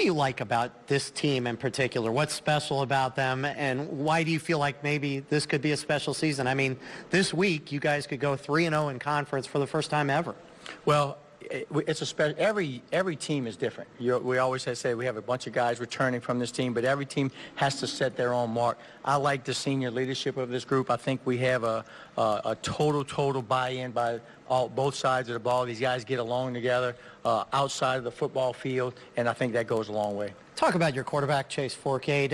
do you like about this team in particular? What's special about them, and why do you feel like maybe this could be a special season? I mean, this week you guys could go 3-0 in conference for the first time ever. Well, it's a special. Every team is different. We always say we have a bunch of guys returning from this team, but every team has to set their own mark. I like the senior leadership of this group. I think we have a total buy-in by both sides of the ball. These guys get along together outside of the football field, and I think that goes a long way. Talk about your quarterback, Chase Forcade.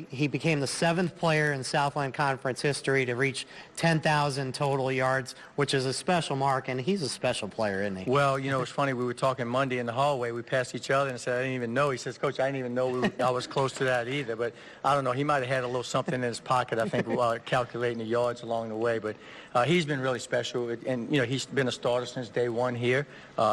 He became the 7th player in Southland Conference history to reach 10,000 total yards, which is a special mark, and he's a special player, isn't he? Well, you know, it's funny. We were talking Monday in the hallway. We passed each other and said, I didn't even know. He says, Coach, I didn't even know I was close to that either. But I don't know. He might have had a little something in his pocket, I think, calculating the yards along the way. But he's been really special. And, you know, he's been a starter since day one here.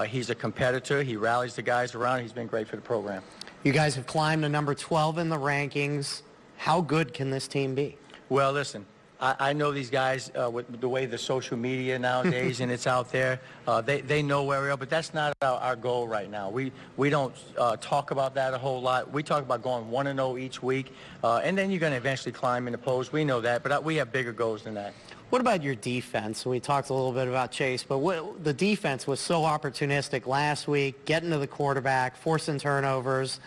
He's a competitor. He rallies the guys around. He's been great for the program. You guys have climbed to number 12 in the rankings. How good can this team be? Well, listen, I know these guys with the way the social media nowadays and it's out there. They know where we are, but that's not our goal right now. We don't talk about that a whole lot. We talk about going 1-0 each week, and then you're going to eventually climb in the polls. We know that, but we have bigger goals than that. What about your defense? We talked a little bit about Chase, but the defense was so opportunistic last week, getting to the quarterback, forcing turnovers.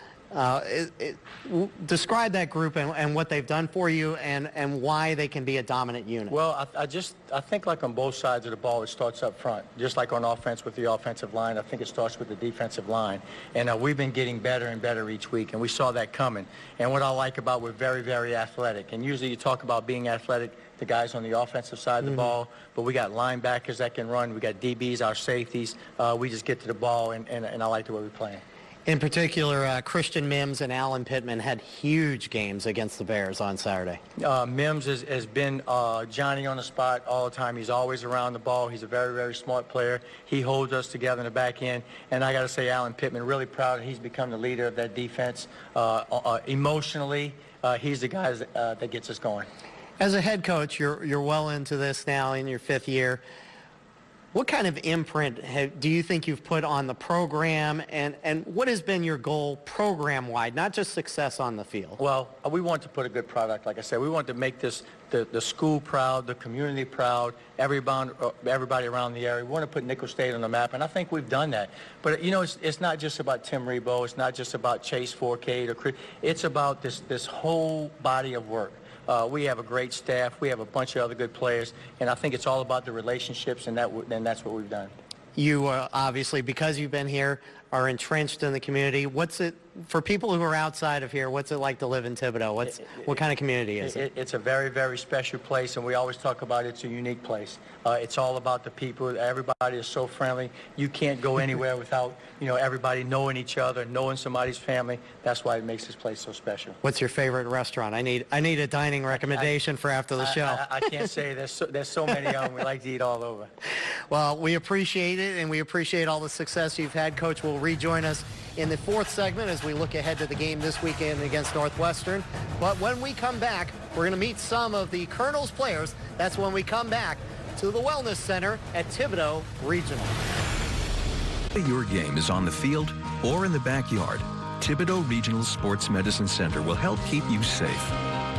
Describe that group and what they've done for you and why they can be a dominant unit. Well, I think like on both sides of the ball, it starts up front. Just like on offense with the offensive line, I think it starts with the defensive line. And we've been getting better and better each week, and we saw that coming. And what I like about we're very, very athletic. And usually you talk about being athletic, the guys on the offensive side of the ball, but we got linebackers that can run. We got DBs, our safeties. We just get to the ball, and I like the way we're playing. In particular, Christian Mims and Alan Pittman had huge games against the Bears on Saturday. Mims has been Johnny on the spot all the time. He's always around the ball. He's a very, very smart player. He holds us together in the back end. And I got to say, Alan Pittman, really proud. He's become the leader of that defense. Emotionally, he's the guy that gets us going. As a head coach, you're well into this now in your 5th year. What kind of imprint do you think you've put on the program, and what has been your goal program-wide, not just success on the field? Well, we want to put a good product, like I said. We want to make this the school proud, the community proud, everybody around the area. We want to put Nicholls State on the map, and I think we've done that. But, you know, it's not just about Tim Rebo. It's not just about Chase Forcade or Chris. It's about this whole body of work. We have a great staff. We have a bunch of other good players, and I think it's all about the relationships, and that's what we've done. You obviously, because you've been here, are entrenched in the community. What's it, for people who are outside of here, what's it like to live in Thibodaux? What kind of community is it? It's a very, very special place, and we always talk about it's a unique place. It's all about the people. Everybody is so friendly. You can't go anywhere without, you know, everybody knowing each other, knowing somebody's family. That's why it makes this place so special. What's your favorite restaurant? I need a dining recommendation for after the show. I can't say. There's so many of them. We like to eat all over. Well, we appreciate it, and we appreciate all the success you've had. Coach will rejoin us in the 4th segment as we look ahead to the game this weekend against Northwestern. But when we come back, we're going to meet some of the Colonel's players. That's when we come back to the Wellness Center at Thibodaux Regional. Your game is on the field or in the backyard. Thibodaux Regional Sports Medicine Center will help keep you safe.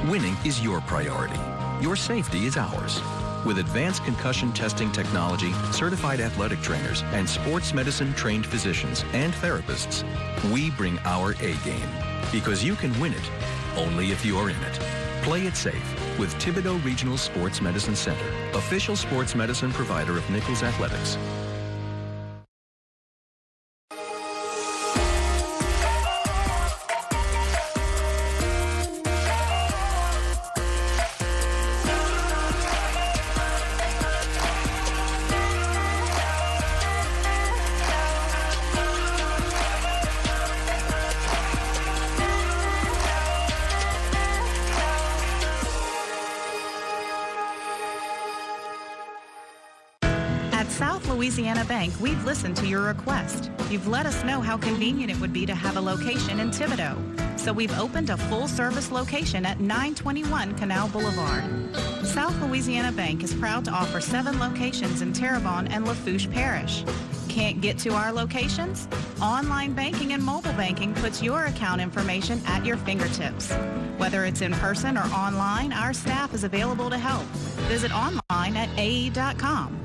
Winning is your priority. Your safety is ours. With advanced concussion testing technology, certified athletic trainers, and sports medicine trained physicians and therapists, we bring our A game. Because you can win it only if you're in it. Play it safe with Thibodaux Regional Sports Medicine Center, official sports medicine provider of Nicholls Athletics. Louisiana Bank, we've listened to your request. You've let us know how convenient it would be to have a location in Thibodaux. So we've opened a full-service location at 921 Canal Boulevard. South Louisiana Bank is proud to offer 7 locations in Terrebonne and Lafourche Parish. Can't get to our locations? Online banking and mobile banking puts your account information at your fingertips. Whether it's in person or online, our staff is available to help. Visit online at ae.com.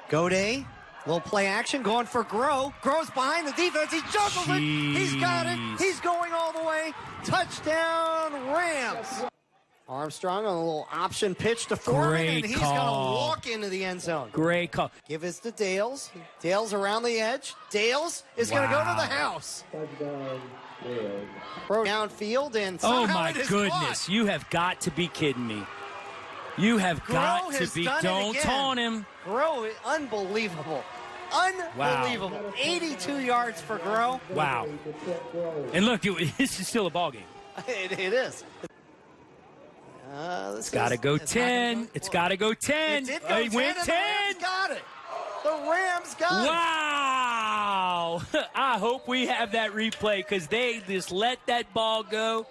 Gode, little play action, going for Grow. Grow's behind the defense. He juggles it. He's got it. He's going all the way. Touchdown, Rams. Armstrong on a little option pitch to Foreman, and he's going to walk into the end zone. Great call. Give this to Dales. Dales around the edge. Dales is going to go to the house. Throw downfield, and somehow Oh, my it is goodness. caught. You have got to be kidding me. You have got to be. Don't taunt him. Grow, unbelievable. Unbelievable. Wow. 82 yards for Grow. Wow. And look, this is still a ball game. It is. It's got to go 10. It's got to go 10. It did go 10, He went and 10. The Rams got it. The Rams got it. Wow. I hope we have that replay because they just let that ball go.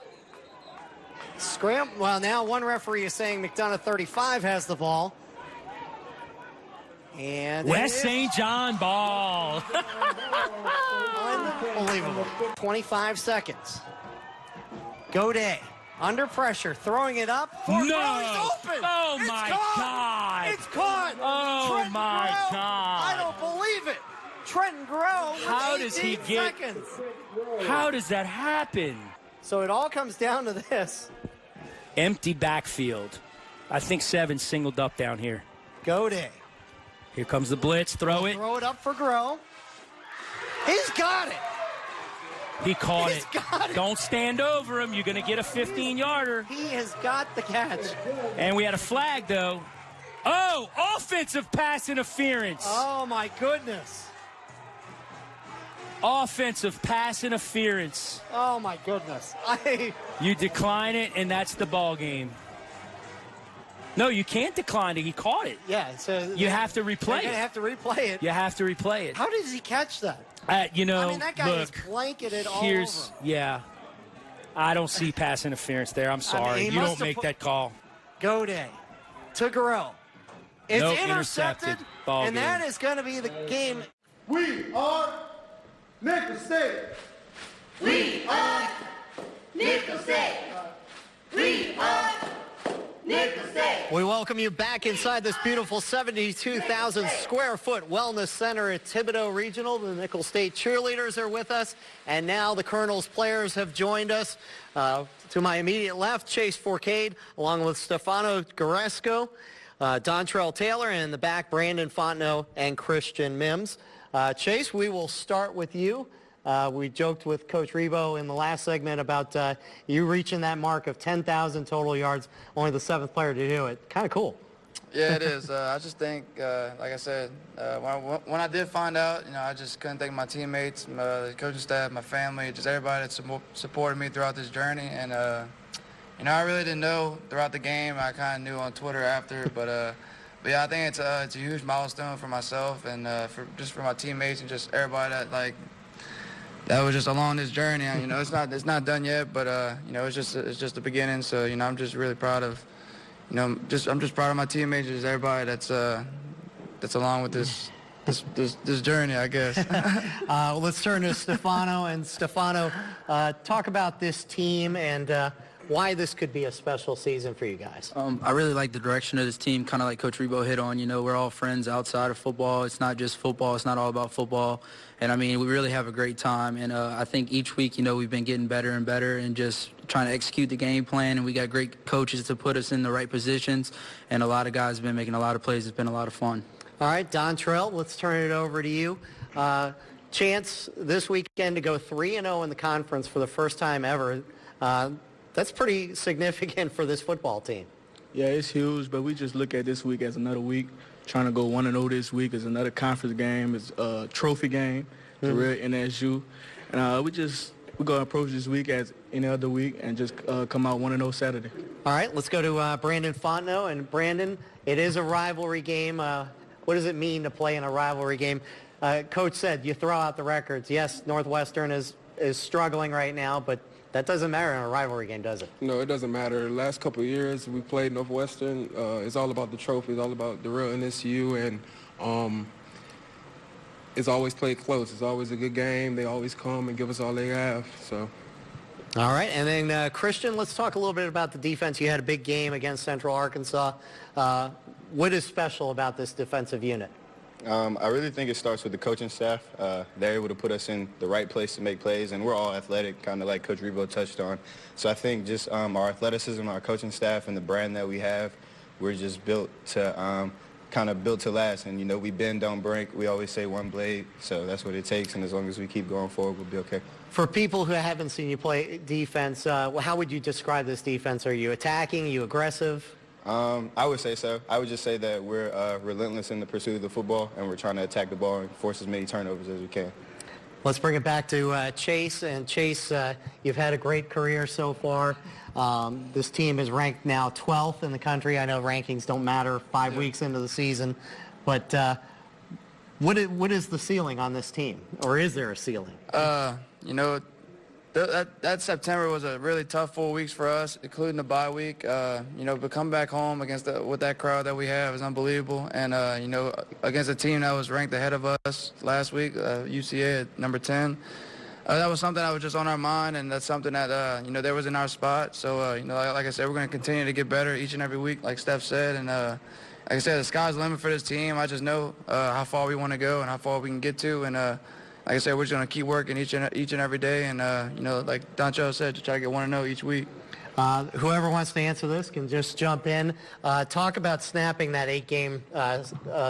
Well, now one referee is saying McDonough 35 has the ball. And West St. John ball. Unbelievable. 25 seconds. Gode under pressure, throwing it up. No. He's open. Oh, It's my caught. God. It's caught. Oh, Trenton my Grow. God. I don't believe it. Trenton Grow with How does he 18 get- seconds. How does that happen? So it all comes down to this. Empty backfield. I think 7 singled up down here. Gode. Here comes the blitz. Throw it. Throw it up for Grow. He's got it. He caught He's it. got it. Don't stand over him. You're going to get a 15-yarder. He has got the catch. And we had a flag, though. Oh, offensive pass interference. Oh, my goodness. Offensive pass interference. Oh, my goodness. You decline it, and that's the ball game. No, you can't decline it. He caught it. Yeah, so You have to they're replay going to it. have to replay it. You have to replay it. How does he catch that? You know, I mean, that guy look, is blanketed all here's, over him. yeah. I don't see pass interference there. I'm sorry. he You must don't have make put- that call. Gode to Grow. It's Nope, intercepted, intercepted. Ball and game. that is going to be the game. We are Nickel State. We are Nickel State. We are Nickel State. We welcome you back inside this beautiful 72,000 square foot wellness center at Thibodeau Regional. The Nickel State cheerleaders are with us, and now the Colonel's players have joined us. To my immediate left, Chase Forcade, along with Stefano Garesco, Dontrell Taylor, and in the back, Brandon Fontenot and Christian Mims. Chase, we will start with you. We joked with Coach Rebo in the last segment about you reaching that mark of 10,000 total yards, only the 7th player to do it. Kind of cool. Yeah, it is. I just think, like I said, when I did find out, I just couldn't thank my teammates, the coaching staff, my family, just everybody that supported me throughout this journey. And, I really didn't know throughout the game. I kind of knew on Twitter after, but yeah, I think it's a huge milestone for myself and for my teammates and just everybody that was just along this journey. It's not done yet, but it's just the beginning. So I'm just really proud of. I'm just proud of my teammates, just everybody that's along with this journey, I guess. Let's turn to Stefano. And Stefano, talk about this team and why this could be a special season for you guys. I really like the direction of this team, kind of like Coach Rebo hit on. We're all friends outside of football. It's not just football. It's not all about football. And, we really have a great time. And I think each week, we've been getting better and better and just trying to execute the game plan. And we got great coaches to put us in the right positions. And a lot of guys have been making a lot of plays. It's been a lot of fun. All right, Dontrell, let's turn it over to you. Chance this weekend to go 3-0 in the conference for the first time ever. That's pretty significant for this football team. Yeah, it's huge, but we just look at this week as another week. Trying to go 1-0 this week is another conference game. It's a trophy game. It's a real NSU. And we're going to approach this week as any other week and just come out 1-0 Saturday. All right, let's go to Brandon Fontenot. And Brandon, it is a rivalry game. What does it mean to play in a rivalry game? Coach said you throw out the records. Yes, Northwestern is struggling right now, but that doesn't matter in a rivalry game, does it? No, it doesn't matter. The last couple of years we played Northwestern. It's all about the trophy. It's all about the real NSU, and it's always played close. It's always a good game. They always come and give us all they have. So. All right, and then Christian, let's talk a little bit about the defense. You had a big game against Central Arkansas. What is special about this defensive unit? I really think it starts with the coaching staff. They're able to put us in the right place to make plays, and we're all athletic, kind of like Coach Rebo touched on. So I think just our athleticism, our coaching staff, and the brand that we have, we're just built to kind of built to last. And, you know, we bend, don't break. We always say one blade, so that's what it takes. And as long as we keep going forward, we'll be okay. For people who haven't seen you play defense, how would you describe this defense? Are you attacking? Are you aggressive? I would say so. I would just say that we're relentless in the pursuit of the football, and we're trying to attack the ball and force as many turnovers as we can. Let's bring it back to Chase. And Chase, you've had a great career so far. This team is ranked now 12th in the country. I know rankings don't matter 5 weeks into the season, but what is the ceiling on this team, or is there a ceiling? You know, that September was a really tough 4 weeks for us, including the bye week. You know, but come back home with that crowd that we have is unbelievable. And, you know, against a team that was ranked ahead of us last week, UCA at number 10, that was something that was just on our mind, and that's something that, you know, there was in our spot. So, you know, like I said, we're going to continue to get better each and every week, like Steph said. And, like I said, the sky's the limit for this team. I just know how far we want to go and how far we can get to. And, like I said, we're just going to keep working each and every day. And, you know, like Doncho said, to try to get 1-0 each week. Whoever wants to answer this can just jump in. Talk about snapping that 8-game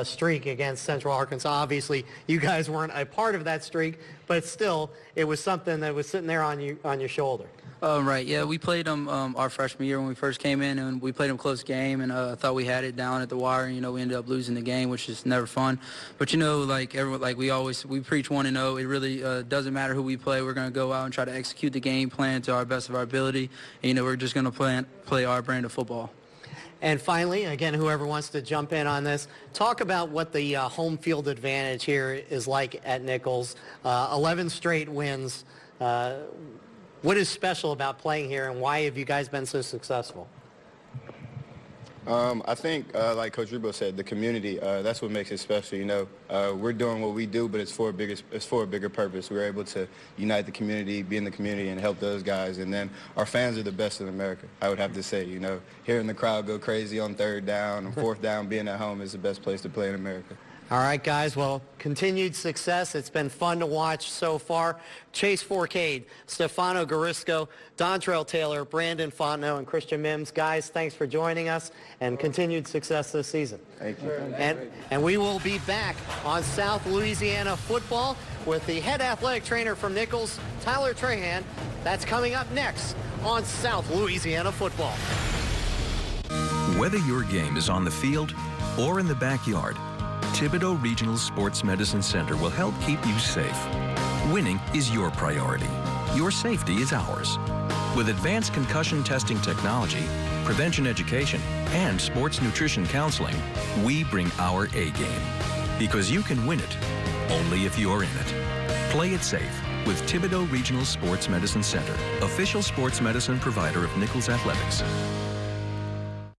streak against Central Arkansas. Obviously, you guys weren't a part of that streak, but still, it was something that was sitting there on your shoulder. Right, yeah, we played them our freshman year when we first came in, and we played them close game, and I thought we had it down at the wire, and, you know, we ended up losing the game, which is never fun. But, you know, like everyone, like we preach 1-0. It really doesn't matter who we play. We're going to go out and try to execute the game plan to our best of our ability. And, you know, we're just going to play our brand of football. And finally, again, whoever wants to jump in on this, talk about what the home field advantage here is like at Nichols. 11 straight wins. What is special about playing here, and why have you guys been so successful? I think, like Coach Rebo said, the community, that's what makes it special. You know, we're doing what we do, but it's for a bigger purpose. We're able to unite the community, be in the community, and help those guys. And then our fans are the best in America, I would have to say. You know, hearing the crowd go crazy on 3rd down and 4th down, being at home is the best place to play in America. All right, guys. Well, continued success. It's been fun to watch so far. Chase Forcade, Stefano Garisco, Dontrell Taylor, Brandon Fontenot, and Christian Mims. Guys, thanks for joining us, and continued success this season. Thank you. And we will be back on South Louisiana football with the head athletic trainer from Nichols, Tyler Trahan. That's coming up next on South Louisiana football. Whether your game is on the field or in the backyard, Thibodeau Regional Sports Medicine Center will help keep you safe. Winning is your priority. Your safety is ours. With advanced concussion testing technology, prevention education, and sports nutrition counseling, we bring our A game. Because you can win it only if you're in it. Play it safe with Thibodeau Regional Sports Medicine Center, official sports medicine provider of Nichols Athletics.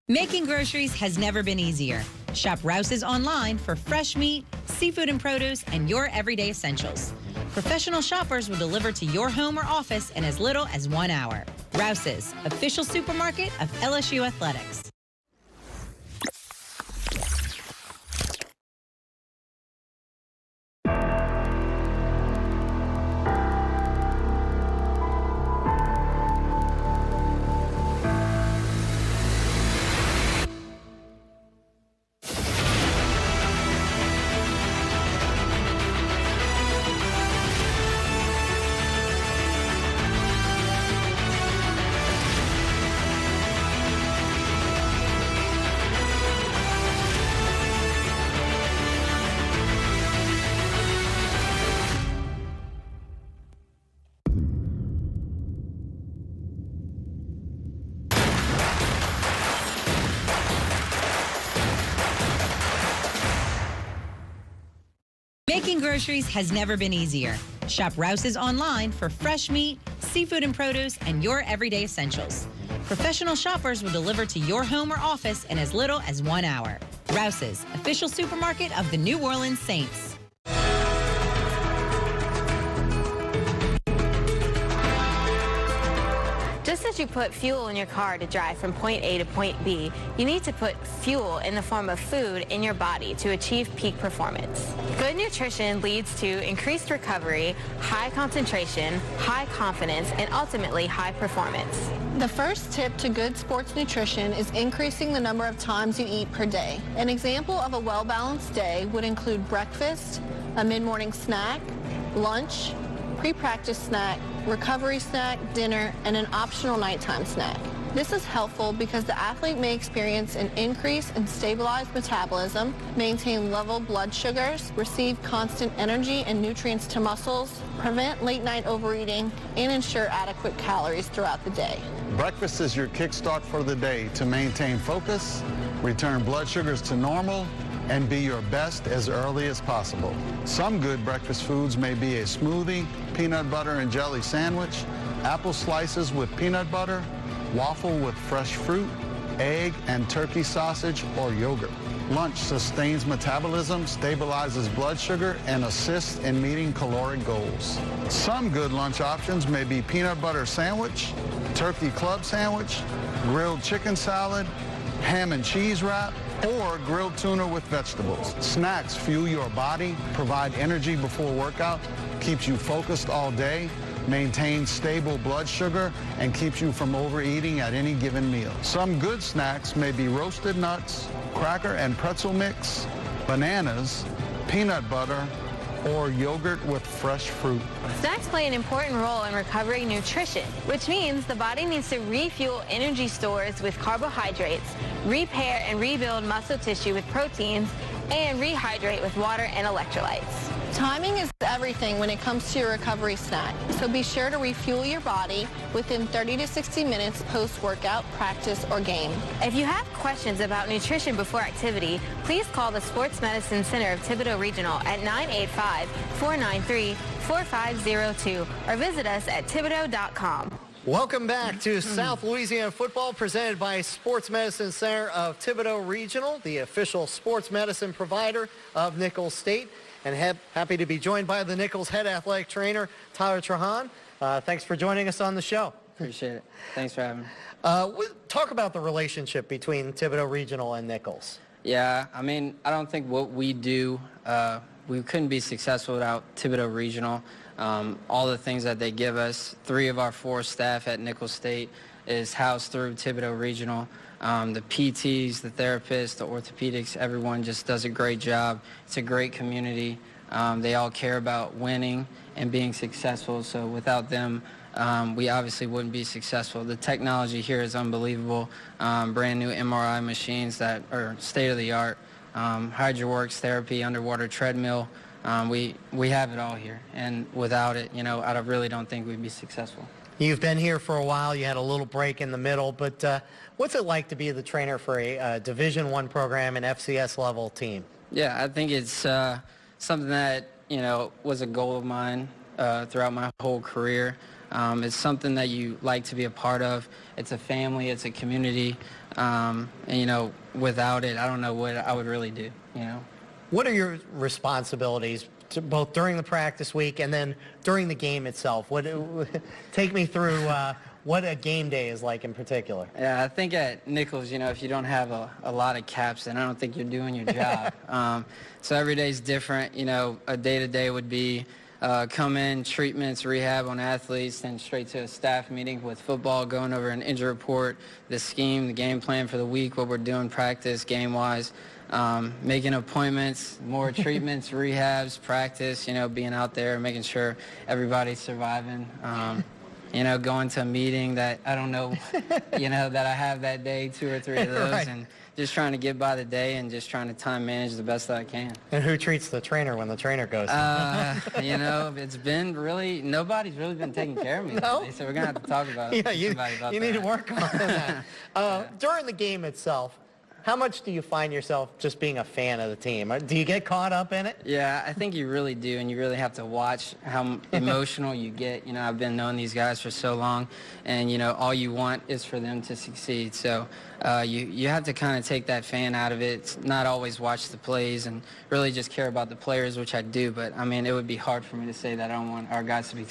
Making groceries has never been easier. Shop Rouse's online for fresh meat, seafood and produce, and your everyday essentials. Professional shoppers will deliver to your home or office in as little as 1 hour. Rouse's, official supermarket of LSU Athletics. Making groceries has never been easier. Shop Rouse's online for fresh meat, seafood and produce, and your everyday essentials. Professional shoppers will deliver to your home or office in as little as 1 hour. Rouse's, official supermarket of the New Orleans Saints. Just as you put fuel in your car to drive from point A to point B, you need to put fuel in the form of food in your body to achieve peak performance. Good nutrition leads to increased recovery, high concentration, high confidence, and ultimately high performance. The first tip to good sports nutrition is increasing the number of times you eat per day. An example of a well-balanced day would include breakfast, a mid-morning snack, lunch, pre-practice snack, recovery snack, dinner, and an optional nighttime snack. This is helpful because the athlete may experience an increase in stabilized metabolism, maintain level blood sugars, receive constant energy and nutrients to muscles, prevent late-night overeating, and ensure adequate calories throughout the day. Breakfast is your kickstart for the day to maintain focus, return blood sugars to normal, and be your best as early as possible. Some good breakfast foods may be a smoothie, peanut butter and jelly sandwich, apple slices with peanut butter, waffle with fresh fruit, egg and turkey sausage, or yogurt. Lunch sustains metabolism, stabilizes blood sugar, and assists in meeting caloric goals. Some good lunch options may be peanut butter sandwich, turkey club sandwich, grilled chicken salad, ham and cheese wrap, or grilled tuna with vegetables. Snacks fuel your body, provide energy before workout, keeps you focused all day, maintains stable blood sugar, and keeps you from overeating at any given meal. Some good snacks may be roasted nuts, cracker and pretzel mix, bananas, peanut butter, or yogurt with fresh fruit. Snacks play an important role in recovering nutrition, which means the body needs to refuel energy stores with carbohydrates, repair and rebuild muscle tissue with proteins, and rehydrate with water and electrolytes. Timing is everything when it comes to your recovery snack, so be sure to refuel your body within 30 to 60 minutes post-workout, practice, or game. If you have questions about nutrition before activity, please call the Sports Medicine Center of Thibodaux Regional at 985-493-4502 or visit us at thibodaux.com. Welcome back to South Louisiana football, presented by Sports Medicine Center of Thibodaux Regional, the official sports medicine provider of Nichols State. And happy to be joined by the Nichols head athletic trainer, Tyler Trahan. Thanks for joining us on the show. Appreciate it. Thanks for having me. Talk about the relationship between Thibodaux Regional and Nichols. Yeah, I mean, I don't think what we do, we couldn't be successful without Thibodaux Regional. All the things that they give us, 3 of our 4 staff at Nichols State is housed through Thibodaux Regional. The PTs, the therapists, the orthopedics, everyone just does a great job. It's a great community. They all care about winning and being successful, so without them, we obviously wouldn't be successful. The technology here is unbelievable. Brand new MRI machines that are state-of-the-art. HydroWorks therapy, underwater treadmill. We have it all here, and without it, you know, I really don't think we'd be successful. You've been here for a while. You had a little break in the middle, but what's it like to be the trainer for a Division I program and FCS level team? Yeah, I think it's something that, you know, was a goal of mine throughout my whole career. It's something that you like to be a part of. It's a family, it's a community, and, you know, without it, I don't know what I would really do, you know. What are your responsibilities both during the practice week and then during the game itself? Take me through what a game day is like in particular. Yeah, I think at Nichols, you know, if you don't have a lot of caps, then I don't think you're doing your job. So every day's different. You know, a day-to-day would be come in, treatments, rehab on athletes, then straight to a staff meeting with football, going over an injury report, the scheme, the game plan for the week, what we're doing practice, game-wise. Making appointments, more treatments, rehabs, practice, you know, being out there, making sure everybody's surviving. You know, going to a meeting that I don't know, you know, that I have that day, 2 or 3 of those, right. And just trying to get by the day and just trying to time manage the best that I can. And who treats the trainer when the trainer goes? You know, it's been really, nobody's really been taking care of me lately, so we're going to have to talk about you somebody about you that. need to work on that. During the game itself, how much do you find yourself just being a fan of the team? Do you get caught up in it? Yeah, I think you really do, and you really have to watch how emotional you get. You know, I've been knowing these guys for so long, and, you know, all you want is for them to succeed. So you have to kind of take that fan out of it. It's not always watch the plays and really just care about the players, which I do. But, I mean, it would be hard for me to say that I don't want our guys to be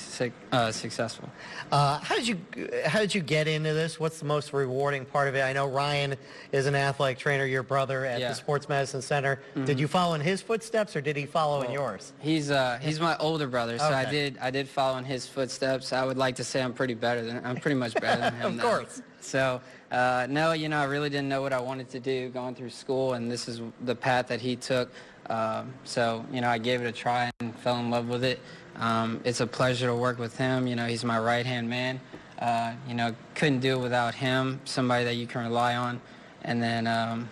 successful. How did you get into this? What's the most rewarding part of it? I know Ryan is an athletic trainer, your brother at the Sports Medicine Center. Mm-hmm. Did you follow in his footsteps, or did he follow in yours? He's my older brother, so Okay. I did follow in his footsteps. I would like to say I'm pretty much better than him. Of course. So no, you know, I really didn't know what I wanted to do going through school, and this is the path that he took. So, you know, I gave it a try and fell in love with it. It's a pleasure to work with him. You know, he's my right-hand man. You know, couldn't do it without him, somebody that you can rely on. And then,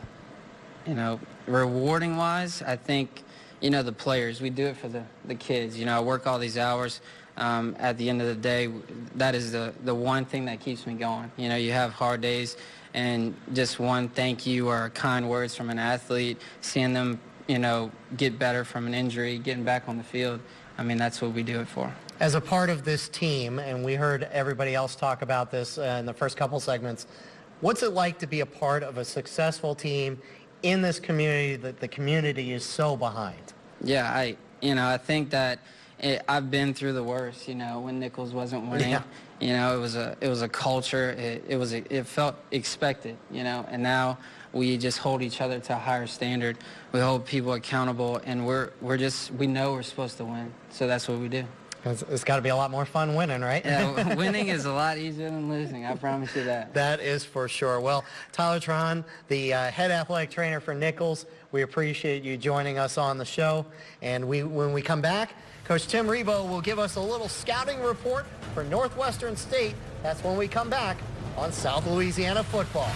you know, rewarding-wise, I think, you know, the players, we do it for the kids. You know, I work all these hours. At the end of the day, that is the one thing that keeps me going. You know, you have hard days, and just one thank you or kind words from an athlete, seeing them, you know, get better from an injury, getting back on the field, I mean, that's what we do it for. As a part of this team, and we heard everybody else talk about this in the first couple segments, what's it like to be a part of a successful team in this community that the community is so behind? Yeah, I think that I've been through the worst, you know, when Nichols wasn't winning. Yeah. You know, it was a culture. It felt expected, you know, and now we just hold each other to a higher standard. We hold people accountable, and we know we're supposed to win, so that's what we do. It's got to be a lot more fun winning, right? Yeah, winning is a lot easier than losing, I promise you that. That is for sure. Well, Tyler Trahan, the head athletic trainer for Nichols, we appreciate you joining us on the show. And when we come back, Coach Tim Rebowe will give us a little scouting report for Northwestern State. That's when we come back on South Louisiana Football.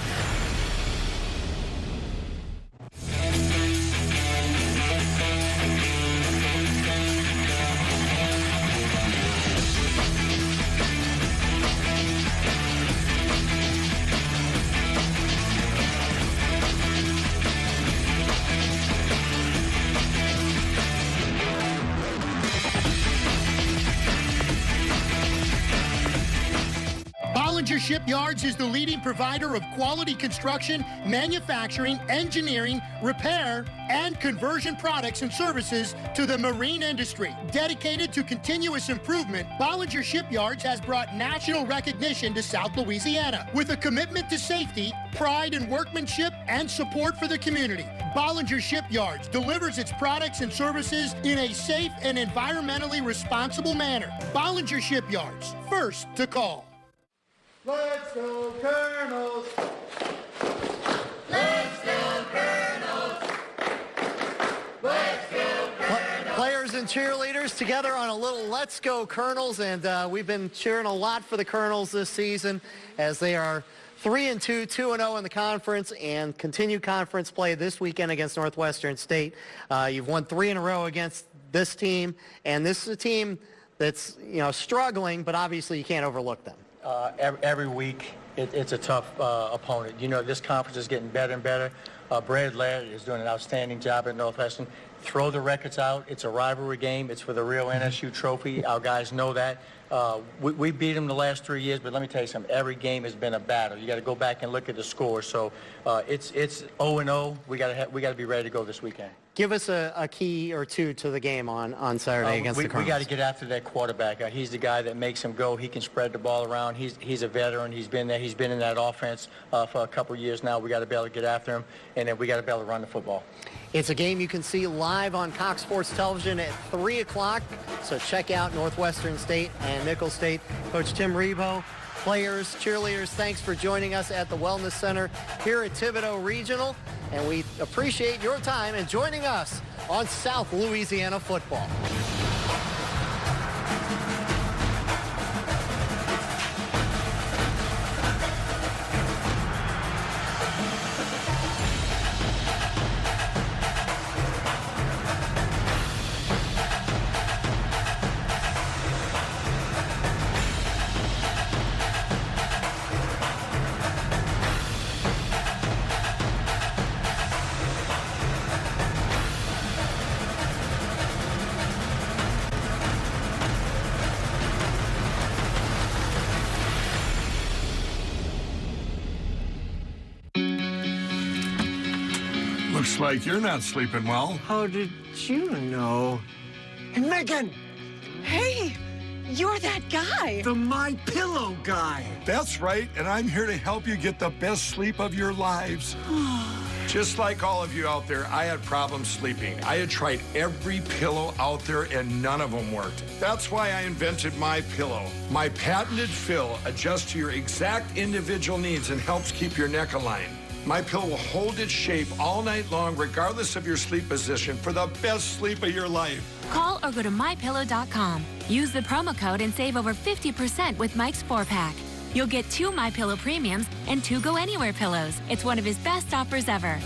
Bollinger Shipyards is the leading provider of quality construction, manufacturing, engineering, repair, and conversion products and services to the marine industry. Dedicated to continuous improvement, Bollinger Shipyards has brought national recognition to South Louisiana with a commitment to safety, pride in workmanship, and support for the community. Bollinger Shipyards delivers its products and services in a safe and environmentally responsible manner. Bollinger Shipyards, first to call. Let's go, Colonels! Let's go, Colonels! Let's go, Colonels! Players and cheerleaders together on a little Let's Go Colonels, and we've been cheering a lot for the Colonels this season as they are 3-2, 2-0 in the conference, and continue conference play this weekend against Northwestern State. You've won 3 in a row against this team, and this is a team that's, you know, struggling, but obviously you can't overlook them. Every week, it's a tough opponent. You know, this conference is getting better and better. Brad Laird is doing an outstanding job at Northwestern. Throw the records out. It's a rivalry game. It's for the real NSU trophy. Our guys know that. We beat them the last 3 years, but let me tell you something. Every game has been a battle. You got to go back and look at the scores. So it's 0-0. We got to be ready to go this weekend. Give us a key or two to the game on Saturday against the Colonels. We got to get after that quarterback. He's the guy that makes him go. He can spread the ball around. He's a veteran. He's been there. He's been in that offense for a couple of years now. We got to be able to get after him, and then we got to be able to run the football. It's a game you can see live on Cox Sports Television at 3 o'clock. So check out Northwestern State and Nichols State. Coach Tim Rebowe, players, cheerleaders, thanks for joining us at the Wellness Center here at Thibodaux Regional. And we appreciate your time and joining us on South Louisiana Football. Looks like you're not sleeping well. How did you know? Hey, Megan! Hey, you're that guy. The My Pillow guy. That's right, and I'm here to help you get the best sleep of your lives. Just like all of you out there, I had problems sleeping. I had tried every pillow out there and none of them worked. That's why I invented My Pillow. My patented fill adjusts to your exact individual needs and helps keep your neck aligned. My Pillow will hold its shape all night long, regardless of your sleep position, for the best sleep of your life. Call or go to mypillow.com. Use the promo code and save over 50% with Mike's 4-pack. You'll get 2 MyPillow premiums and 2 Go Anywhere pillows. It's one of his best offers ever.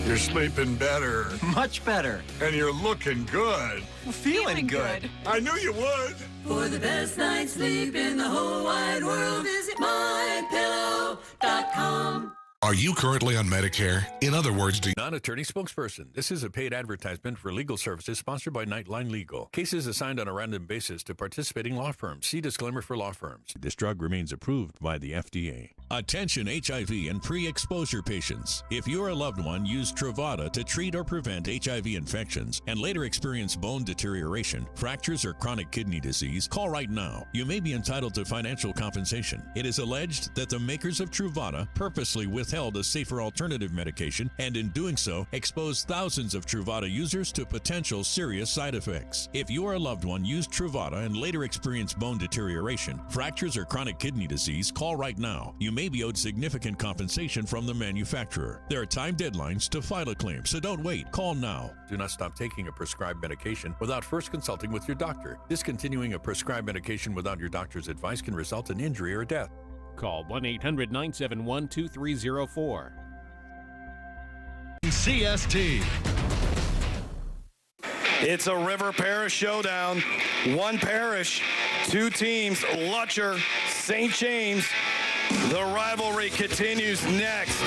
You're sleeping better. Much better. And you're looking good. Feeling good. I knew you would. For the best night's sleep in the whole wide world, visit mypillow.com. Are you currently on Medicare? In other words, Non-attorney spokesperson. This is a paid advertisement for legal services sponsored by Nightline Legal. Cases assigned on a random basis to participating law firms. See disclaimer for law firms. This drug remains approved by the FDA. Attention HIV and pre-exposure patients. If your loved one used Truvada to treat or prevent HIV infections and later experienced bone deterioration, fractures, or chronic kidney disease, call right now. You may be entitled to financial compensation. It is alleged that the makers of Truvada purposely withheld a safer alternative medication and in doing so exposed thousands of Truvada users to potential serious side effects. If your loved one used Truvada and later experienced bone deterioration, fractures, or chronic kidney disease, call right now. You may be owed significant compensation from the manufacturer. There are time deadlines to file a claim, so don't wait. Call now. Do not stop taking a prescribed medication without first consulting with your doctor. Discontinuing a prescribed medication without your doctor's advice can result in injury or death. Call 1-800-971-2304. CST. It's a River Parish showdown. One parish, 2 teams, Lutcher, St. James. The rivalry continues next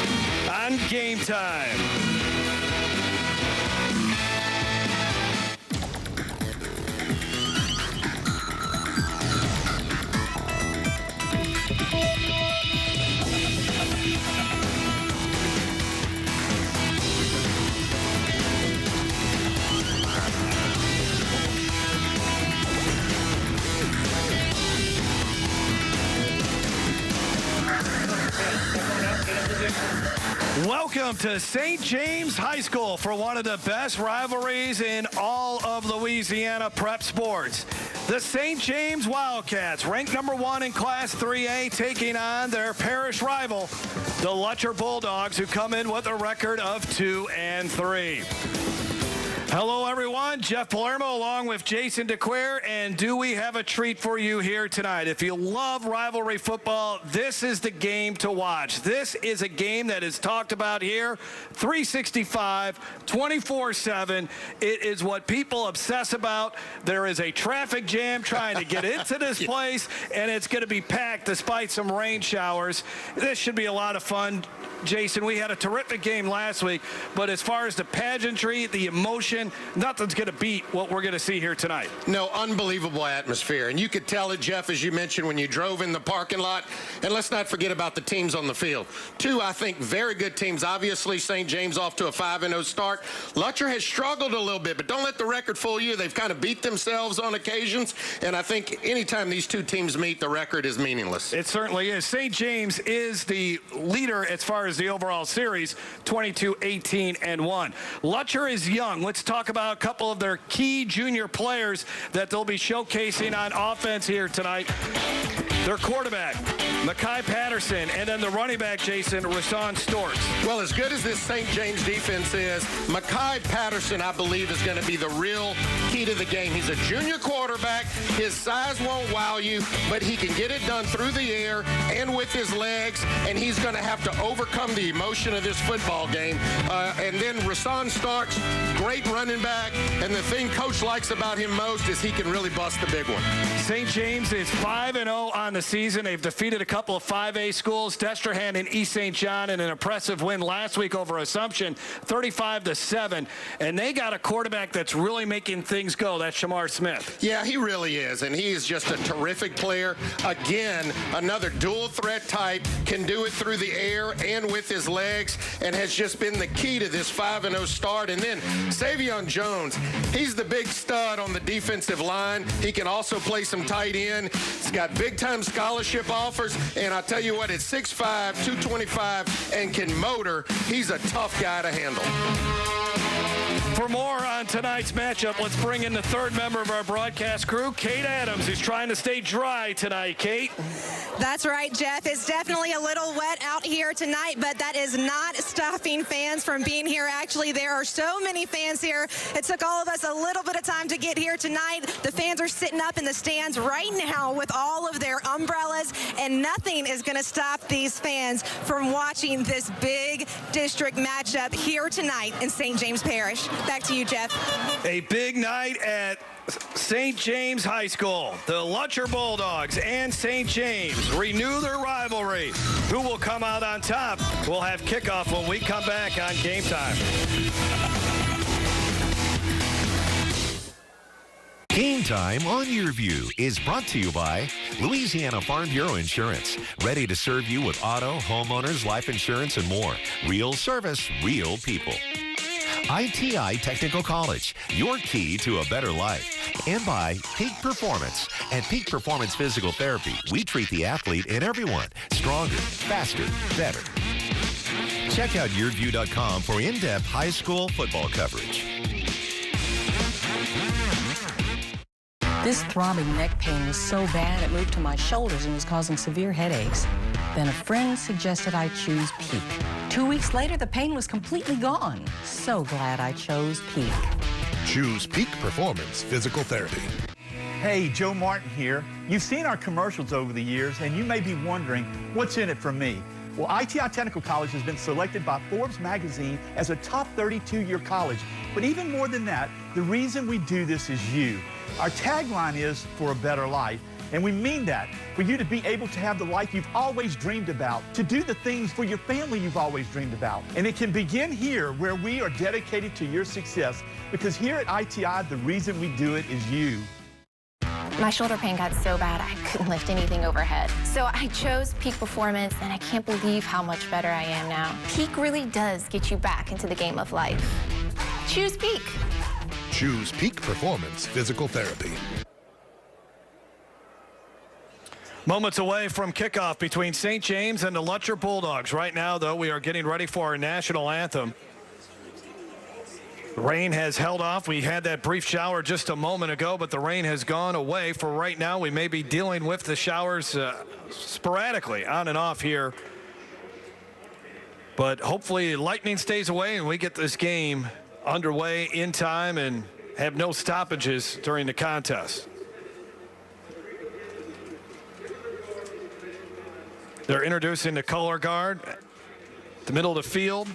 on Game Time. Welcome to St. James High School for one of the best rivalries in all of Louisiana prep sports. The St. James Wildcats, ranked number 1 in Class 3A, taking on their parish rival, the Lutcher Bulldogs, who come in with a record of 2-3. Hello, everyone. Jeff Palermo along with Jason DeQuire, and do we have a treat for you here tonight? If you love rivalry football, this is the game to watch. This is a game that is talked about here 365, 24/7. It is what people obsess about. There is a traffic jam trying to get into this place, and it's going to be packed despite some rain showers. This should be a lot of fun. Jason, we had a terrific game last week, but as far as the pageantry, the emotion, nothing's going to beat what we're going to see here tonight. No, unbelievable atmosphere. And you could tell it, Jeff, as you mentioned, when you drove in the parking lot. And let's not forget about the teams on the field. 2, I think, very good teams. Obviously, St. James off to a 5-0 start. Lutcher has struggled a little bit, but don't let the record fool you. They've kind of beat themselves on occasions. And I think anytime these 2 teams meet, the record is meaningless. It certainly is. St. James is the leader as far as the overall series, 22-18-1. Lutcher is young. Let's talk about a couple of their key junior players that they'll be showcasing on offense here tonight. Their quarterback, Mekhi Patterson, and then the running back, Jason, Rasan Storks. Well, as good as this St. James defense is, Mekhi Patterson, I believe, is going to be the real key to the game. He's a junior quarterback. His size won't wow you, but he can get it done through the air and with his legs, and he's going to have to overcome the emotion of this football game. And then Rasan Starks, great running back, and the thing Coach likes about him most is he can really bust the big one. St. James is 5-0 on the season. They've defeated a couple of 5A schools, Destrehan and East St. John, in an impressive win last week over Assumption, 35-7. And they got a quarterback that's really making things go. That's Shamar Smith. Yeah, he really is, and he is just a terrific player. Again, another dual threat type, can do it through the air and with his legs, and has just been the key to this 5-0 start. And then Savion Jones, he's the big stud on the defensive line. He can also play some tight end. He's got big-time scholarship offers, and I tell you what, at 6'5", 225, and can motor, he's a tough guy to handle. For more on tonight's matchup, let's bring in the third member of our broadcast crew, Kate Adams, who's trying to stay dry tonight. Kate? That's right, Jeff. It's definitely a little wet out here tonight, but that is not stopping fans from being here. Actually, there are so many fans here. It took all of us a little bit of time to get here tonight. The fans are sitting up in the stands right now with all of their umbrellas, and nothing is going to stop these fans from watching this big district matchup here tonight in St. James Parish. Back to you, Jeff. A big night at St. James High School. The Lutcher Bulldogs and St. James renew their rivalry. Who will come out on top? We'll have kickoff when we come back on Game Time. Game Time on Your View is brought to you by Louisiana Farm Bureau Insurance. Ready to serve you with auto, homeowners, life insurance, and more. Real service, real people. ITI Technical College, your key to a better life. And by Peak Performance. At Peak Performance Physical Therapy, we treat the athlete and everyone stronger, faster, better. Check out yourview.com for in-depth high school football coverage. This throbbing neck pain was so bad it moved to my shoulders and was causing severe headaches. Then a friend suggested I choose Peak. 2 weeks later, the pain was completely gone. So glad I chose Peak. Choose Peak Performance Physical Therapy. Hey, Joe Martin here. You've seen our commercials over the years, and you may be wondering, what's in it for me? Well, ITI Technical College has been selected by Forbes magazine as a top 32-year college. But even more than that, the reason we do this is you. Our tagline is for a better life. And we mean that, for you to be able to have the life you've always dreamed about, to do the things for your family you've always dreamed about. And it can begin here, where we are dedicated to your success, because here at ITI, the reason we do it is you. My shoulder pain got so bad I couldn't lift anything overhead. So I chose Peak Performance, and I can't believe how much better I am now. Peak really does get you back into the game of life. Choose Peak. Choose Peak Performance Physical Therapy. Moments away from kickoff between St. James and the Lutcher Bulldogs. Right now, though, we are getting ready for our national anthem. The rain has held off. We had that brief shower just a moment ago, but the rain has gone away. For right now, we may be dealing with the showers sporadically on and off here. But hopefully lightning stays away and we get this game underway in time and have no stoppages during the contest. They're introducing the color guard, the middle of the field.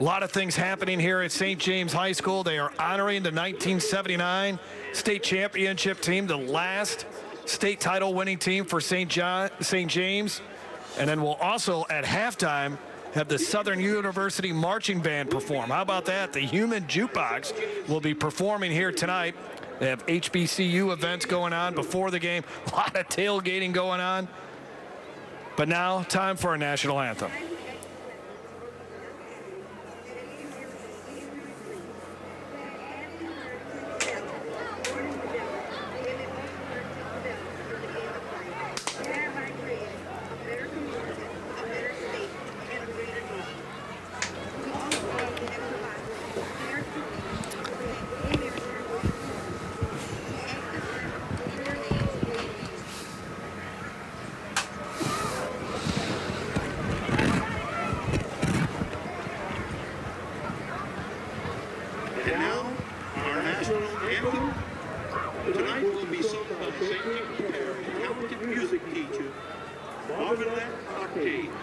A lot of things happening here at St. James High School. They are honoring the 1979 state championship team, the last state title winning team for St. James. And then we'll also, at halftime, have the Southern University Marching Band perform. How about that? The Human Jukebox will be performing here tonight. They have HBCU events going on before the game. A lot of tailgating going on. But now, time for our national anthem. And now, our national anthem. Tonight will be sung by St. James Parish talented music teacher, Marvin Octave.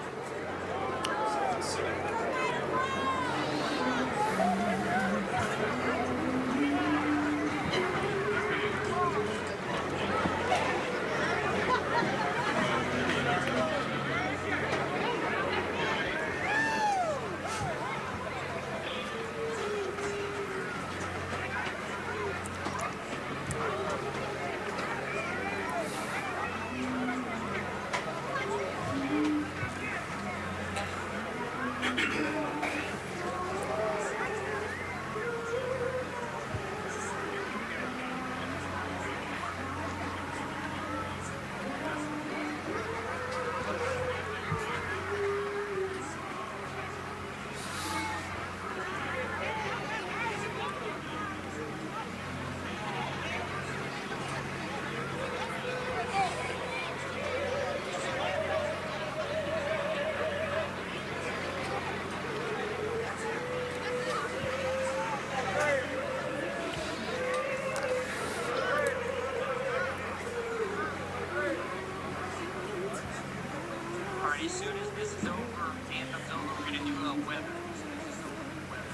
as soon as this is over, anthem's over, we're going to do a weather. As soon as this is over, weather.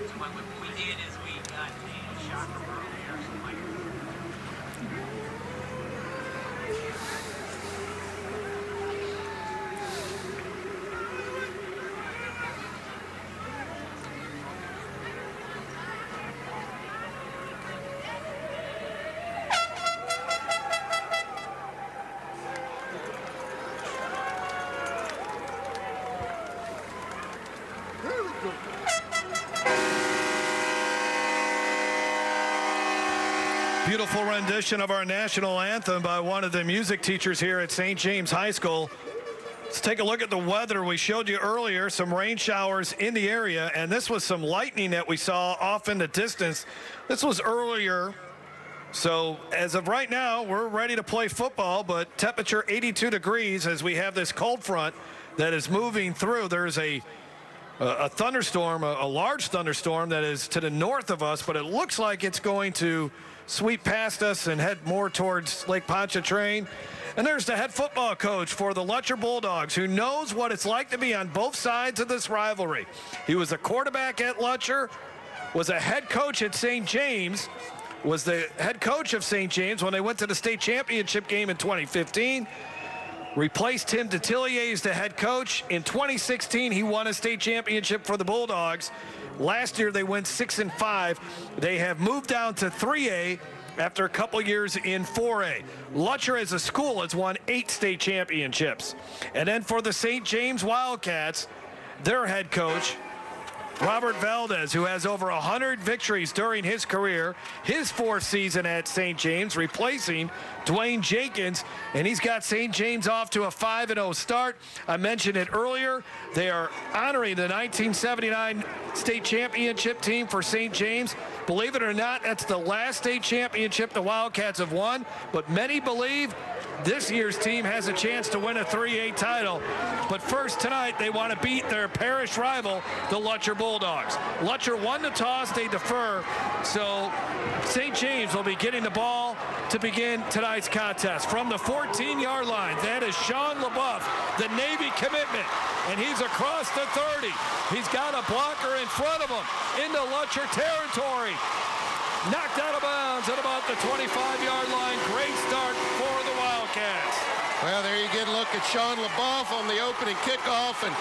So what we did is we got a shot from earlier, so Mike. Beautiful rendition of our national anthem by one of the music teachers here at St. James High School. Let's take a look at the weather. We showed you earlier some rain showers in the area, and this was some lightning that we saw off in the distance. This was earlier. So as of right now, we're ready to play football, but temperature 82 degrees as we have this cold front that is moving through. There's a thunderstorm, a large thunderstorm that is to the north of us, but it looks like it's going to sweep past us and head more towards Lake Pontchartrain. And there's the head football coach for the Lutcher Bulldogs, who knows what it's like to be on both sides of this rivalry. He was a quarterback at Lutcher, was a head coach at St. James, was the head coach of St. James when they went to the state championship game in 2015. Replaced Tim Detillier as the head coach. In 2016, he won a state championship for the Bulldogs. Last year, they went 6-5. They have moved down to 3A after a couple years in 4A. Lutcher as a school has won 8 state championships. And then for the St. James Wildcats, their head coach, Robert Valdez, who has over 100 victories during his career, his 4th season at St. James, replacing Dwayne Jenkins, and he's got St. James off to a 5-0 start. I mentioned it earlier. They are honoring the 1979 state championship team for St. James. Believe it or not, that's the last state championship the Wildcats have won, but many believe this year's team has a chance to win a 3A title. But first tonight, they want to beat their parish rival, the Lutcher Bulldogs. Lutcher won the toss, they defer, so St. James will be getting the ball to begin tonight's contest. From the 14-yard line, that is Sean LaBeouf, the Navy commitment, and he's across the 30. He's got a blocker in front of him into Lutcher territory. Knocked out of bounds at about the 25-yard line. Great start for the Wildcats. Well, there you get a look at Sean LaBeouf on the opening kickoff, and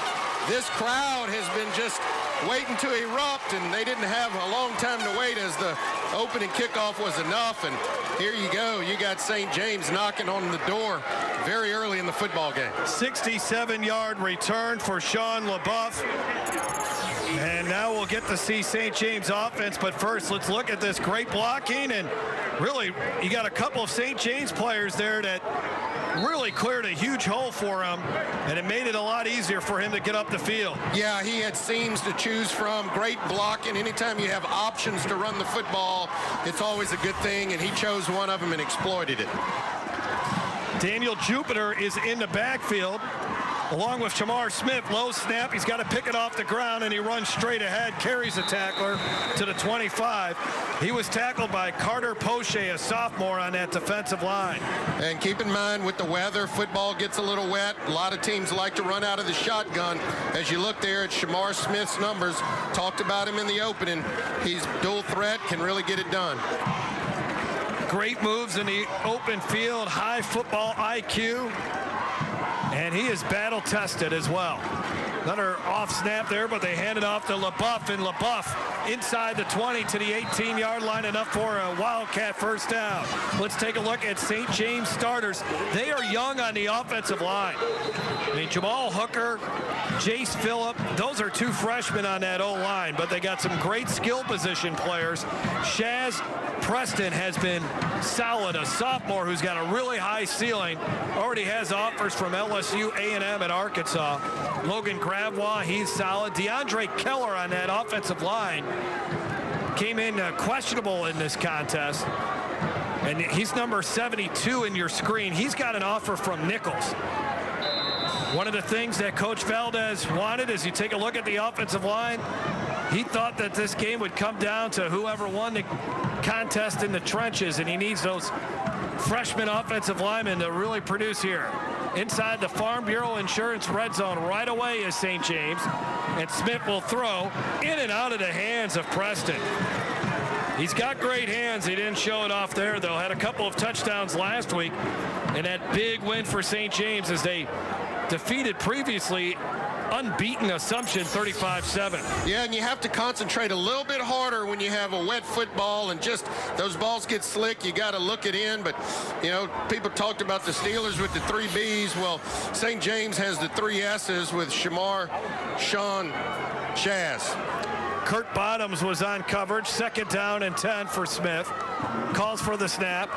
this crowd has been just waiting to erupt, and they didn't have a long time to wait as the opening kickoff was enough, and here you go. You got St. James knocking on the door very early in the football game. 67-yard return for Sean LaBeouf. And now we'll get to see St. James offense, but first let's look at this great blocking, and really you got a couple of St. James players there that really cleared a huge hole for him, and it made it a lot easier for him to get up the field. Yeah, he had seams to choose from, great blocking. Anytime you have options to run the football, it's always a good thing, and he chose one of them and exploited it. Daniel Jupiter is in the backfield, along with Shamar Smith. Low snap, he's got to pick it off the ground, and he runs straight ahead, carries the tackler to the 25. He was tackled by Carter Poche, a sophomore on that defensive line. And keep in mind, with the weather, football gets a little wet. A lot of teams like to run out of the shotgun. As you look there at Shamar Smith's numbers, talked about him in the opening. He's dual threat, can really get it done. Great moves in the open field, high football IQ. And he is battle tested as well. Another off snap there, but they hand it off to LaBeouf, and LaBeouf inside the 20 to the 18-yard line, enough for a Wildcat first down. Let's take a look at St. James starters. They are young on the offensive line. I mean, Jamal Hooker, Jace Phillip, those are 2 freshmen on that O-line, but they got some great skill position players. Shaz Preston has been solid, a sophomore who's got a really high ceiling, already has offers from LSU, A&M, and Arkansas. Logan Gravois, he's solid. DeAndre Keller on that offensive line came in questionable in this contest, and he's number 72 in your screen. He's got an offer from Nichols. One of the things that Coach Valdez wanted is you take a look at the offensive line. He thought that this game would come down to whoever won the contest in the trenches, and he needs those freshman offensive linemen to really produce here. Inside the Farm Bureau Insurance red zone right away is St. James. And Smith will throw in and out of the hands of Preston. He's got great hands. He didn't show it off there, though. Had a couple of touchdowns last week. And that big win for St. James as they defeated previously unbeaten Assumption 35-7. Yeah, and you have to concentrate a little bit harder when you have a wet football and just those balls get slick. You got to look it in. But, you know, people talked about the Steelers with the 3 Bs. Well, St. James has the 3 S's with Shamar, Sean, Chaz. Kurt Bottoms was on coverage. 2nd down and 10 for Smith. Calls for the snap.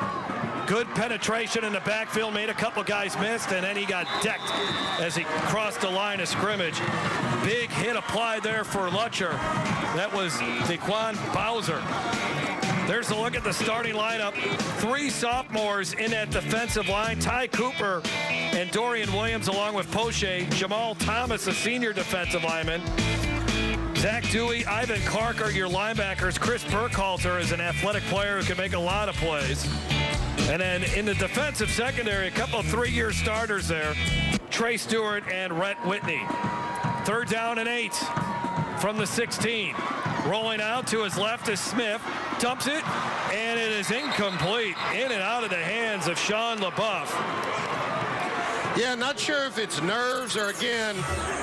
Good penetration in the backfield, made a couple guys missed, and then he got decked as he crossed the line of scrimmage. Big hit applied there for Lutcher. That was Daquan Bowser. There's a look at the starting lineup. 3 sophomores in that defensive line. Ty Cooper and Dorian Williams along with Poche. Jamal Thomas, a senior defensive lineman. Zach Dewey, Ivan Clark are your linebackers. Chris Burkhalter is an athletic player who can make a lot of plays. And then in the defensive secondary, a couple of 3-year starters there. Trey Stewart and Rhett Whitney. 3rd down and 8 from the 16. Rolling out to his left is Smith. Dumps it, and it is incomplete. In and out of the hands of Sean LaBeouf. Yeah, not sure if it's nerves or, again,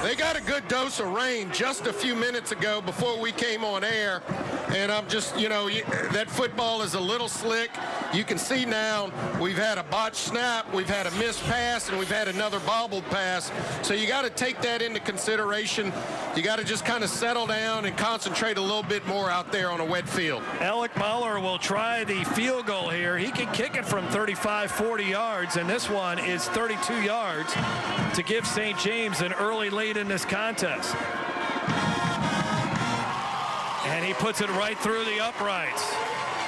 they got a good dose of rain just a few minutes ago before we came on air. And I'm just, you know, that football is a little slick. You can see now we've had a botched snap, we've had a missed pass, and we've had another bobbled pass. So you got to take that into consideration. You got to just kind of settle down and concentrate a little bit more out there on a wet field. Alec Muller will try the field goal here. He can kick it from 35, 40 yards, and this one is 32 yards to give St. James an early lead in this contest. And he puts it right through the uprights.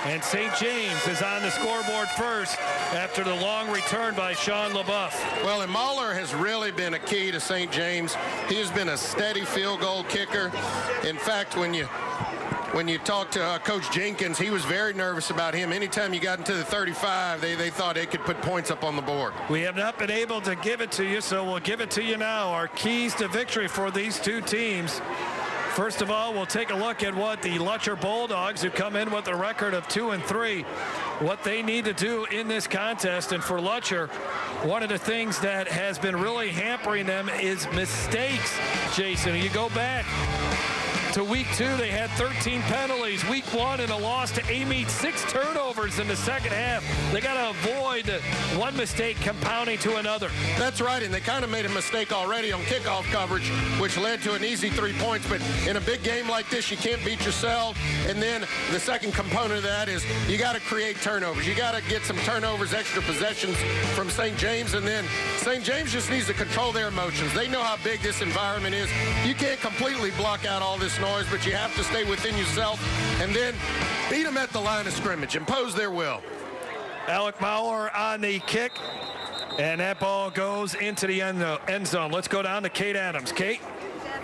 And St. James is on the scoreboard first after the long return by Sean LaBeouf. Well, and Mahler has really been a key to St. James. He has been a steady field goal kicker. In fact, when you talk to Coach Jenkins, he was very nervous about him. Anytime you got into the 35, they thought they could put points up on the board. We have not been able to give it to you, so we'll give it to you now. Our keys to victory for these 2 teams. First of all, we'll take a look at what the Lutcher Bulldogs, who come in with a record of 2-3, what they need to do in this contest. And for Lutcher, one of the things that has been really hampering them is mistakes, Jason. You go back to week 2, they had 13 penalties. Week 1 in a loss to Amite, 6 turnovers in the second half. They got to avoid one mistake compounding to another. That's right, and they kind of made a mistake already on kickoff coverage, which led to an easy 3 points. But in a big game like this, you can't beat yourself. And then the second component of that is you got to create turnovers. You got to get some turnovers, extra possessions from St. James. And then St. James just needs to control their emotions. They know how big this environment is. You can't completely block out all this noise, but you have to stay within yourself and then beat them at the line of scrimmage, impose their will. Alec Maurer on the kick, and that ball goes into the end zone. Let's go down to Kate Adams. Kate?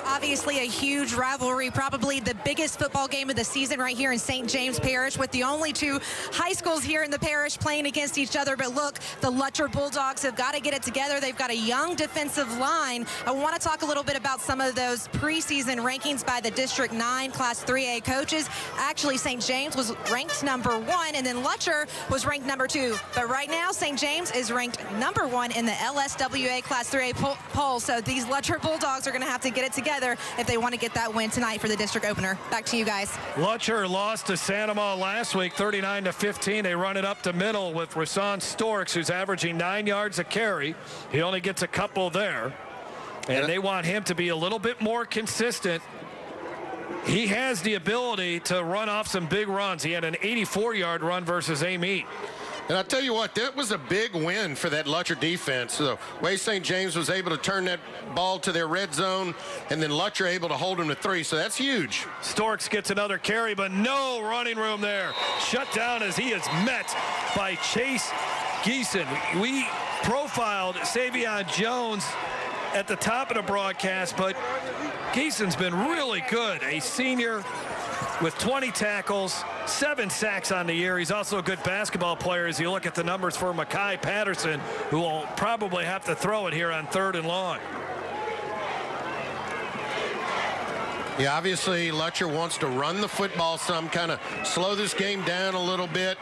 Obviously a huge rivalry, probably the biggest football game of the season right here in St. James Parish, with the only 2 high schools here in the parish playing against each other. But look, the Lutcher Bulldogs have got to get it together. They've got a young defensive line. I want to talk a little bit about some of those preseason rankings by the District 9 Class 3A coaches. Actually, St. James was ranked number 1, and then Lutcher was ranked number 2. But right now, St. James is ranked number 1 in the LSWA Class 3A poll. So these Lutcher Bulldogs are going to have to get it together if they want to get that win tonight for the district opener. Back to you guys. Lutcher lost to Sandoval last week, 39-15. They run it up the middle with Rasan Storks, who's averaging 9 yards a carry. He only gets a couple there, and they want him to be a little bit more consistent. He has the ability to run off some big runs. He had an 84-yard run versus Amite. And I'll tell you what, that was a big win for that Lutcher defense. The way St. James was able to turn that ball to their red zone, and then Lutcher able to hold them to 3, so that's huge. Storks gets another carry, but no running room there. Shut down as he is met by Chase Geeson. We profiled Savion Jones at the top of the broadcast, but Geeson's been really good. A senior with 20 tackles, 7 sacks on the year. He's also a good basketball player as you look at the numbers for Mekhi Patterson, who will probably have to throw it here on 3rd and long. Yeah, obviously Lutcher wants to run the football some, kind of slow this game down a little bit,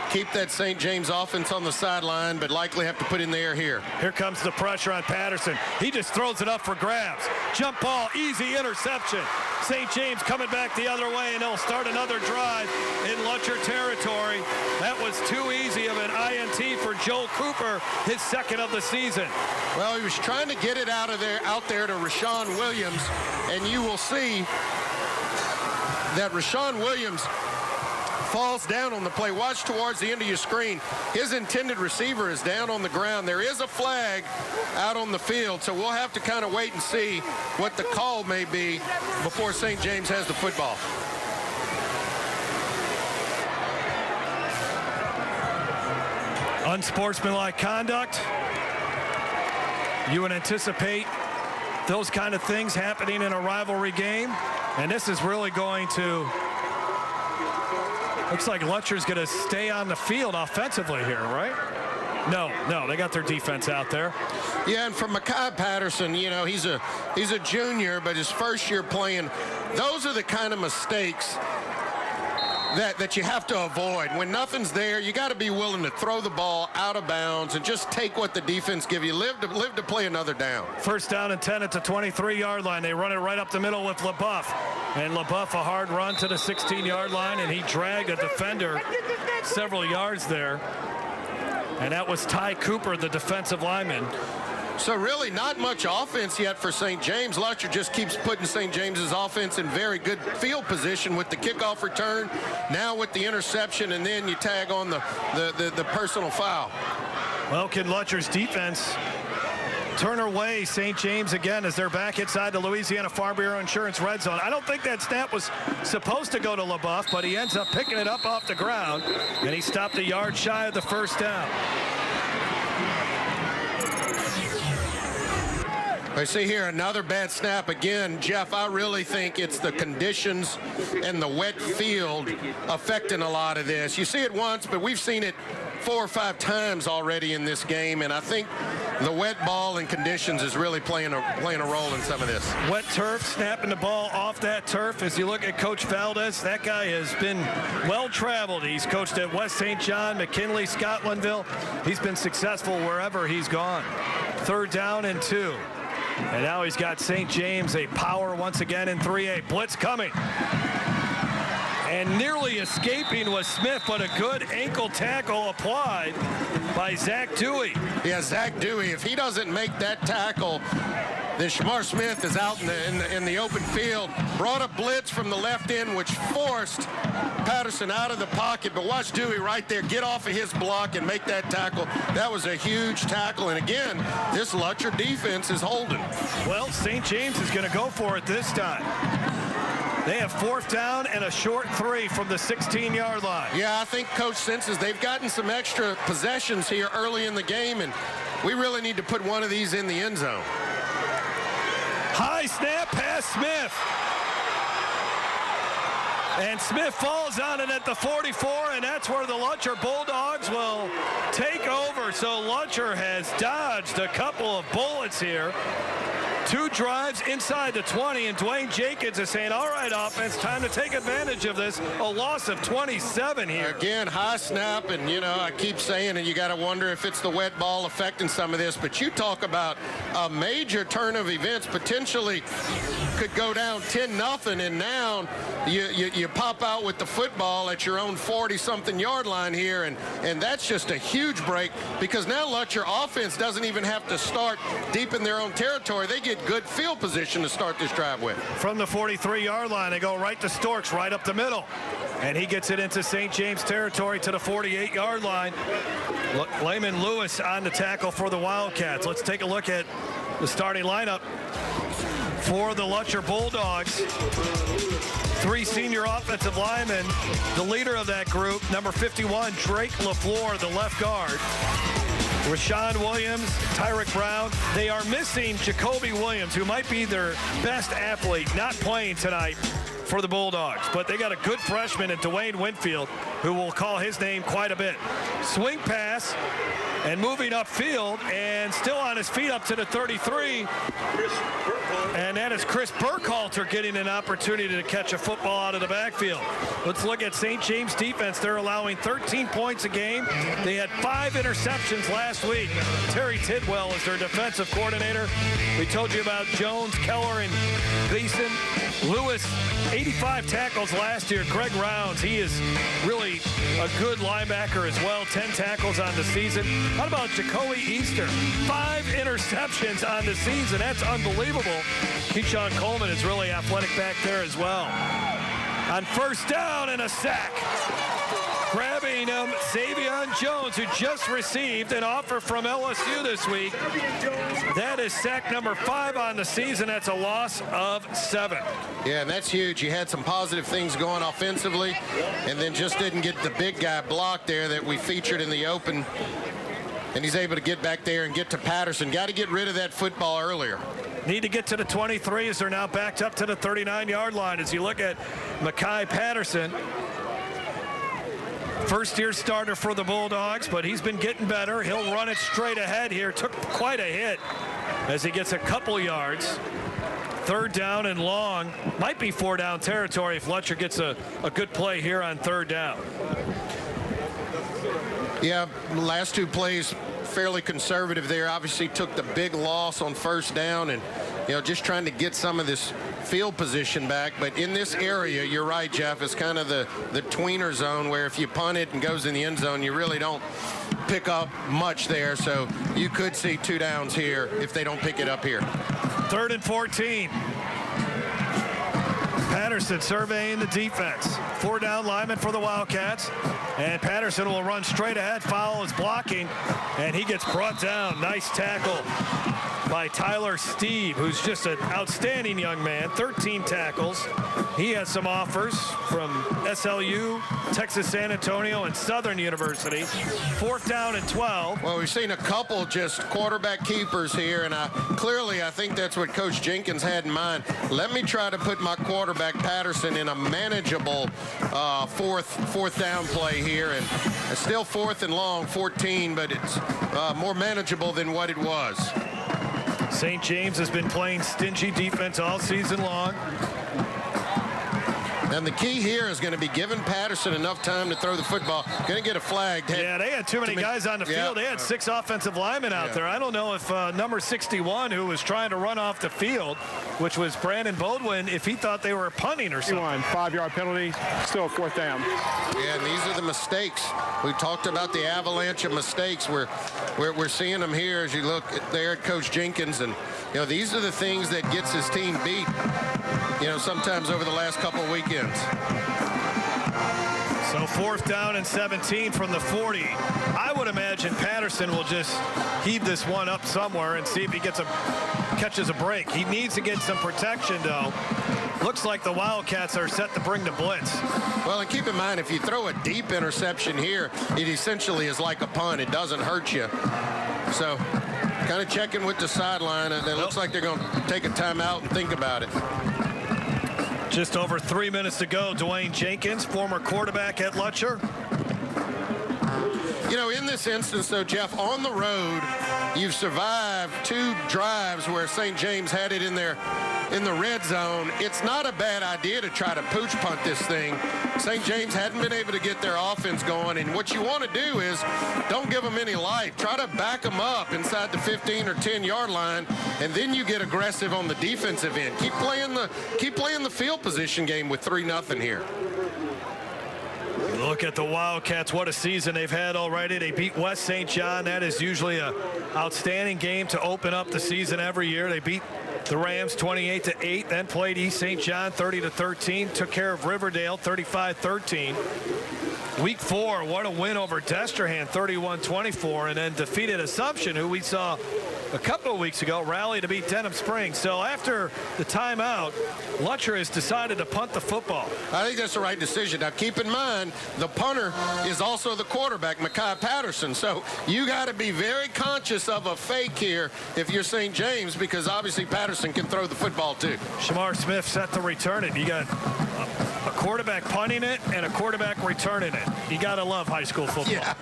keep that St. James offense on the sideline, but likely have to put in the air here. Here comes the pressure on Patterson. He just throws it up for grabs. Jump ball, easy interception. St. James coming back the other way, and they'll start another drive in Lutcher territory. That was too easy of an INT for Joel Cooper, his 2nd of the season. Well, he was trying to get it out there to Rashawn Williams, and you will see that Rashawn Williams falls down on the play. Watch towards the end of your screen. His intended receiver is down on the ground. There is a flag out on the field, so we'll have to kind of wait and see what the call may be before St. James has the football. Unsportsmanlike conduct. You would anticipate those kind of things happening in a rivalry game, and this is really going to... Looks like Lutcher's going to stay on the field offensively here, right? No, they got their defense out there. Yeah, and for Mekhi Patterson, you know, he's a junior, but his first year playing, those are the kind of mistakes that you have to avoid. When nothing's there, you got to be willing to throw the ball out of bounds and just take what the defense give you. Live to play another down. 1st down and 10 at the 23-yard line. They run it right up the middle with LaBeouf. And LaBeouf, a hard run to the 16-yard line, and he dragged a defender several yards there. And that was Ty Cooper, the defensive lineman. So really not much offense yet for St. James. Lutcher just keeps putting St. James's offense in very good field position with the kickoff return, now with the interception, and then you tag on the personal foul. Well, can Lutcher's defense turn away St. James again as they're back inside the Louisiana Farm Bureau Insurance red zone? I don't think that snap was supposed to go to LaBeouf, but he ends up picking it up off the ground, and he stopped a yard shy of the 1st down. I see here another bad snap again. Jeff, I really think it's the conditions and the wet field affecting a lot of this. You see it once, but we've seen it 4 or 5 times already in this game, and I think the wet ball and conditions is really playing a role in some of this. Wet turf, snapping the ball off that turf. As you look at Coach Valdez, that guy has been well-traveled. He's coached at West St. John, McKinley, Scotlandville. He's been successful wherever he's gone. 3rd down and 2. And now he's got St. James, a power once again in 3A. Blitz coming. And nearly escaping was Smith, but a good ankle tackle applied by Zach Dewey. Yeah, Zach Dewey, if he doesn't make that tackle, then Shamar Smith is out in the open field. Brought a blitz from the left end, which forced Patterson out of the pocket. But watch Dewey right there get off of his block and make that tackle. That was a huge tackle. And again, this Lutcher defense is holding. Well, St. James is going to go for it this time. They have 4th down and a short 3 from the 16-yard line. Yeah, I think Coach senses they've gotten some extra possessions here early in the game, and we really need to put one of these in the end zone. High snap pass Smith. And Smith falls on it at the 44, and that's where the Lutcher Bulldogs will take over. So Lutcher has dodged a couple of bullets here. 2 drives inside the 20, and Dwayne Jacobs is saying, all right, offense, time to take advantage of this. A loss of 27 here. Again, high snap, and, you know, I keep saying, and you got to wonder if it's the wet ball affecting some of this, but you talk about a major turn of events, potentially could go down 10-0, and now you pop out with the football at your own 40-something yard line here, and that's just a huge break, because now Lutcher offense doesn't even have to start deep in their own territory. They get good field position to start this drive with. From the 43-yard line, they go right to Storks, right up the middle. And he gets it into St. James territory to the 48-yard line. Layman Lewis on the tackle for the Wildcats. Let's take a look at the starting lineup for the Lutcher Bulldogs. 3 senior offensive linemen. The leader of that group, number 51, Drake LaFleur, the left guard. Rashawn Williams, Tyrick Brown. They are missing Jacoby Williams, who might be their best athlete, not playing tonight for the Bulldogs. But they got a good freshman in Dwayne Winfield, who will call his name quite a bit. Swing pass and moving upfield and still on his feet up to the 33. And that is Chris Burkhalter getting an opportunity to catch a football out of the backfield. Let's look at St. James defense. They're allowing 13 points a game. They had 5 interceptions last week. Terry Tidwell is their defensive coordinator. We told you about Jones, Keller, and Gleason. Lewis, 85 tackles last year. Greg Rounds, he is really a good linebacker as well. 10 tackles on the season. How about Jacoby Easter? 5 interceptions on the season. That's unbelievable. Keyshawn Coleman is really athletic back there as well. On first down and a sack. Grabbing him, Savion Jones, who just received an offer from LSU this week. That is sack number 5 on the season. That's a loss of 7. Yeah, and that's huge. You had some positive things going offensively, and then just didn't get the big guy blocked there that we featured in the open. And he's able to get back there and get to Patterson. Got to get rid of that football earlier. Need to get to the 23 as they're now backed up to the 39-yard line. As you look at Mekhi Patterson, first-year starter for the Bulldogs, but he's been getting better. He'll run it straight ahead here. Took quite a hit as he gets a couple yards. 3rd down and long. Might be 4-down territory if Lutcher gets a good play here on 3rd down. Yeah, last 2 plays fairly conservative there. Obviously took the big loss on 1st down and, just trying to get some of this field position back. But in this area, you're right, Jeff, it's kind of the tweener zone where if you punt it and goes in the end zone, you really don't pick up much there. So you could see 2 downs here if they don't pick it up here. 3rd and 14. Patterson surveying the defense. 4-down lineman for the Wildcats. And Patterson will run straight ahead. Foul is blocking. And he gets brought down. Nice tackle by Tyler Steve, who's just an outstanding young man. 13 tackles. He has some offers from SLU, Texas San Antonio, and Southern University. 4th down and 12. Well, we've seen a couple just quarterback keepers here, and clearly I think that's what Coach Jenkins had in mind. Let me try to put my quarterback Patterson in a manageable fourth down play here, and it's still 4th and long, 14, but it's more manageable than what it was. St. James has been playing stingy defense all season long. And the key here is going to be giving Patterson enough time to throw the football. Going to get a flag. Yeah, they had too many guys on the field. They had 6 offensive linemen out there. I don't know if number 61, who was trying to run off the field, which was Brandon Bodwin, if he thought they were punting or something. 5-yard penalty, still 4th down. Yeah, and these are the mistakes. We talked about the avalanche of mistakes. We're seeing them here as you look there at Coach Jenkins. And, these are the things that gets his team beat, sometimes over the last couple of weekends. So 4th down and 17 from the 40. I would imagine Patterson will just heave this one up somewhere and see if he catches a break. He needs to get some protection, though. Looks like the Wildcats are set to bring the blitz. Well, and keep in mind, if you throw a deep interception here, it essentially is like a punt. It doesn't hurt you. So kind of checking with the sideline, and it looks like they're going to take a timeout and think about it. Just over 3 minutes to go. Dwayne Jenkins, former quarterback at Lutcher. In this instance, though, Jeff, on the road, you've survived 2 drives where St. James had it in the red zone. It's not a bad idea to try to pooch punt this thing. St. James hadn't been able to get their offense going, and what you want to do is don't give them any life. Try to back them up inside the 15 or 10-yard line, and then you get aggressive on the defensive end. Keep playing the field position game with 3-0 here. Look at the Wildcats. What a season they've had already. They beat West St. John. That is usually an outstanding game to open up the season every year. They beat the Rams 28-8, then played East St. John 30-13, took care of Riverdale 35-13. Week 4, what a win over Destrehan 31-24, and then defeated Assumption, who we saw a couple of weeks ago, rally to beat Denham Springs. So after the timeout, Lutcher has decided to punt the football. I think that's the right decision. Now, keep in mind, the punter is also the quarterback, Mekhi Patterson. So you got to be very conscious of a fake here if you're St. James, because obviously Patterson can throw the football too. Shamar Smith set to return it. You got a quarterback punting it and a quarterback returning it. You got to love high school football. Yeah.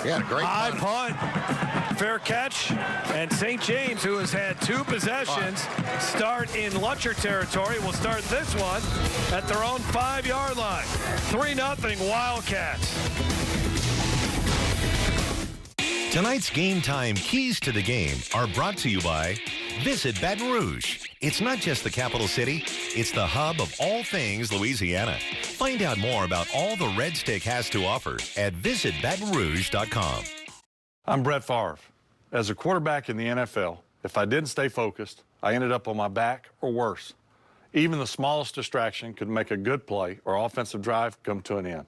Yeah, great high punt, fair catch, and St. James, who has had 2 possessions, start in Lutcher territory, will start this one at their own 5-yard line. 3-0 Wildcats. Tonight's Game Time keys to the game are brought to you by Visit Baton Rouge. It's not just the capital city, it's the hub of all things Louisiana. Find out more about all the Red Stick has to offer at visitbatonrouge.com. I'm Brett Favre. As a quarterback in the NFL, if I didn't stay focused, I ended up on my back or worse. Even the smallest distraction could make a good play or offensive drive come to an end.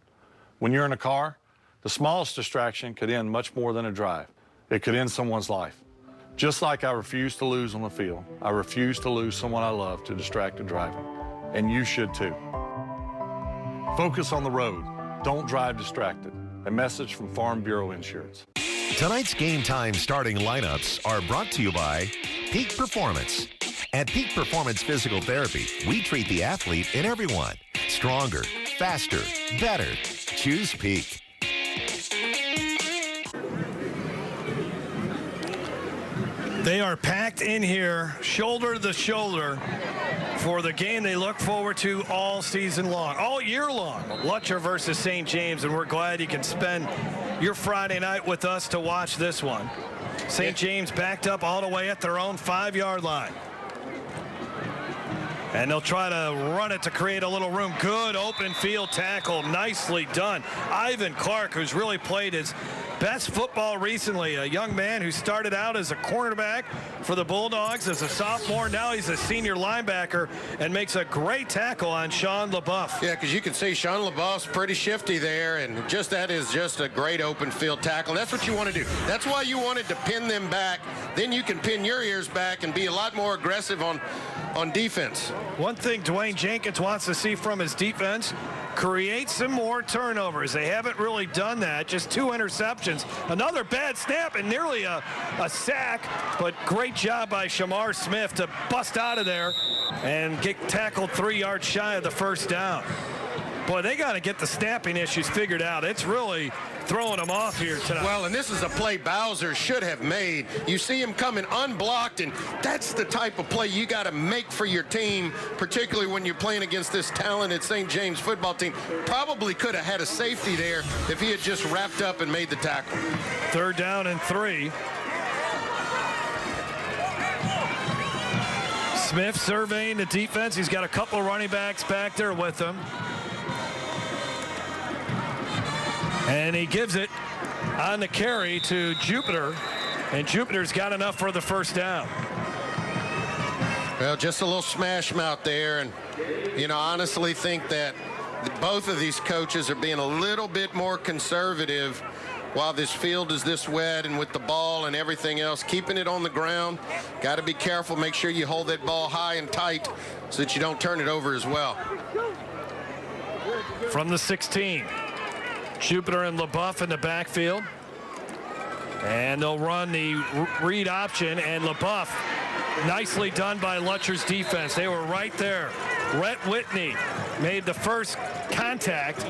When you're in a car, the smallest distraction could end much more than a drive. It could end someone's life. Just like I refuse to lose on the field, I refuse to lose someone I love to distracted driving. And you should too. Focus on the road. Don't drive distracted. A message from Farm Bureau Insurance. Tonight's Game Time starting lineups are brought to you by Peak Performance. At Peak Performance Physical Therapy, we treat the athlete in everyone. Stronger, faster, better. Choose Peak. They are packed in here, shoulder to shoulder, for the game they look forward to all season long, all year long. Lutcher versus St. James, and we're glad you can spend your Friday night with us to watch this one. St. James backed up all the way at their own 5-yard line. And they'll try to run it to create a little room. Good open field tackle. Nicely done. Ivan Clark, who's really played his best football recently. A young man who started out as a cornerback for the Bulldogs as a sophomore. Now he's a senior linebacker and makes a great tackle on Sean LaBeouf. Yeah, because you can see Sean LaBeouf's pretty shifty there, and just that is just a great open field tackle. That's what you want to do. That's why you wanted to pin them back. Then you can pin your ears back and be a lot more aggressive on defense. One thing Dwayne Jenkins wants to see from his defense, create some more turnovers. They haven't really done that. Just 2 interceptions. Another bad snap and nearly a sack, but great job by Shamar Smith to bust out of there and get tackled 3 yards shy of the first down. Boy, they got to get the snapping issues figured out. It's really throwing them off here tonight. Well, and this is a play Bowser should have made. You see him coming unblocked, and that's the type of play you got to make for your team, particularly when you're playing against this talented St. James football team. Probably could have had a safety there if he had just wrapped up and made the tackle. 3rd down and 3. Smith surveying the defense. He's got a couple of running backs back there with him. And he gives it on the carry to Jupiter, and Jupiter's got enough for the first down. Well, just a little smash mouth there, and, you know, honestly think that both of these coaches are being a little bit more conservative while this field is this wet and with the ball and everything else, keeping it on the ground. Got to be careful. Make sure you hold that ball high and tight so that you don't turn it over as well. From the 16. Jupiter and LaBeouf in the backfield. And they'll run the read option, and LaBeouf, nicely done by Lutcher's defense. They were right there. Rhett Whitney made the first contact,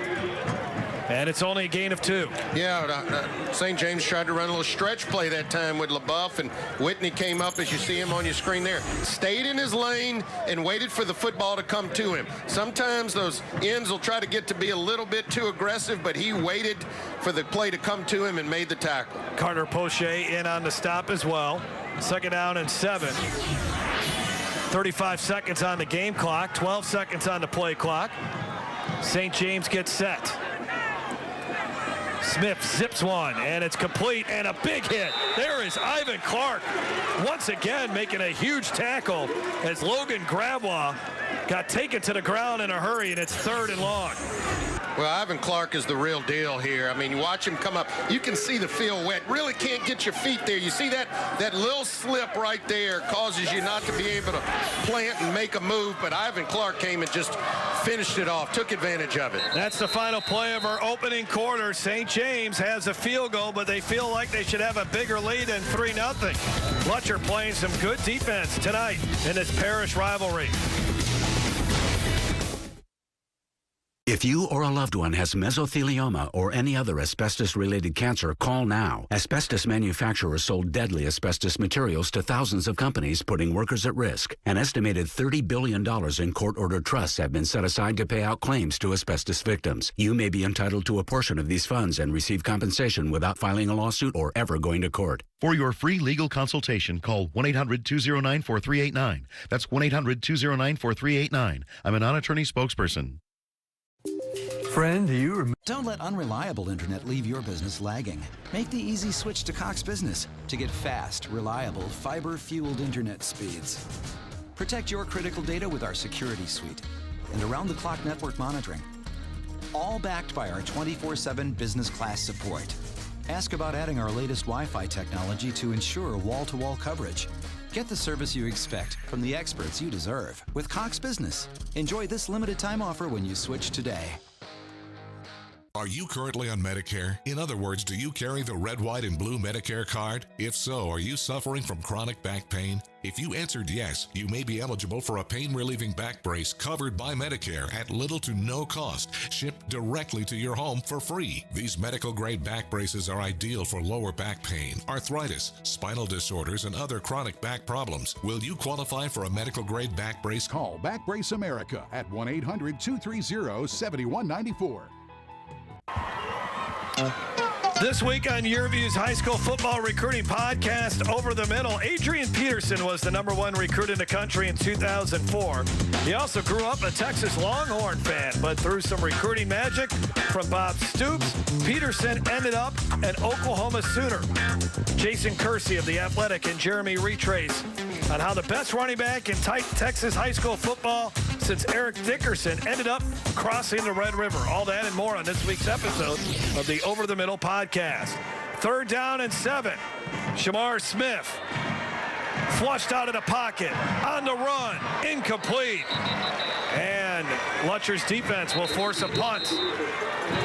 and it's only a gain of 2. Yeah, St. James tried to run a little stretch play that time with LaBeouf, and Whitney came up, as you see him on your screen there. Stayed in his lane and waited for the football to come to him. Sometimes those ends will try to get to be a little bit too aggressive, but he waited for the play to come to him and made the tackle. Carter Poche in on the stop as well. 2nd down and 7. 35 seconds on the game clock, 12 seconds on the play clock. St. James gets set. Smith zips one, and it's complete, and a big hit. There is Ivan Clark once again making a huge tackle as Logan Gravois got taken to the ground in a hurry, and it's 3rd and long. Well, Ivan Clark is the real deal here. I mean, you watch him come up. You can see the field wet. Really can't get your feet there. You see that little slip right there causes you not to be able to plant and make a move. But Ivan Clark came and just finished it off, took advantage of it. That's the final play of our opening quarter. St. James has a field goal, but they feel like they should have a bigger lead than 3-0. Lutcher playing some good defense tonight in this parish rivalry. If you or a loved one has mesothelioma or any other asbestos-related cancer, call now. Asbestos manufacturers sold deadly asbestos materials to thousands of companies, putting workers at risk. An estimated $30 billion in court-ordered trusts have been set aside to pay out claims to asbestos victims. You may be entitled to a portion of these funds and receive compensation without filing a lawsuit or ever going to court. For your free legal consultation, call 1-800-209-4389. That's 1-800-209-4389. I'm a non-attorney spokesperson. Friend, don't let unreliable internet leave your business lagging. Make the easy switch to Cox Business to get fast, reliable, fiber-fueled internet speeds. Protect your critical data with our security suite and around-the-clock network monitoring. All backed by our 24/7 business class support. Ask about adding our latest Wi-Fi technology to ensure wall-to-wall coverage. Get the service you expect from the experts you deserve with Cox Business. Enjoy this limited time offer when you switch today. Are you currently on Medicare? In other words, do you carry the red, white, and blue Medicare card? If so, are you suffering from chronic back pain? If you answered yes, you may be eligible for a pain-relieving back brace covered by Medicare at little to no cost, shipped directly to your home for free. These medical-grade back braces are ideal for lower back pain, arthritis, spinal disorders, and other chronic back problems. Will you qualify for a medical-grade back brace? Call Back Brace America at 1-800-230-7194. This week on Your View's High School Football Recruiting Podcast, Over the Middle, Adrian Peterson was the #1 recruit in the country in 2004. He also grew up a Texas Longhorn fan, but through some recruiting magic from Bob Stoops, Peterson ended up an Oklahoma Sooner. Jason Kersey of The Athletic and Jeremy Retrace on how the best running back in Texas high school football since Eric Dickerson ended up crossing the Red River. All that and more on this week's episode of the Over the Middle podcast. 3rd down and 7. Shamar Smith flushed out of the pocket, on the run, incomplete. And Lutcher's defense will force a punt.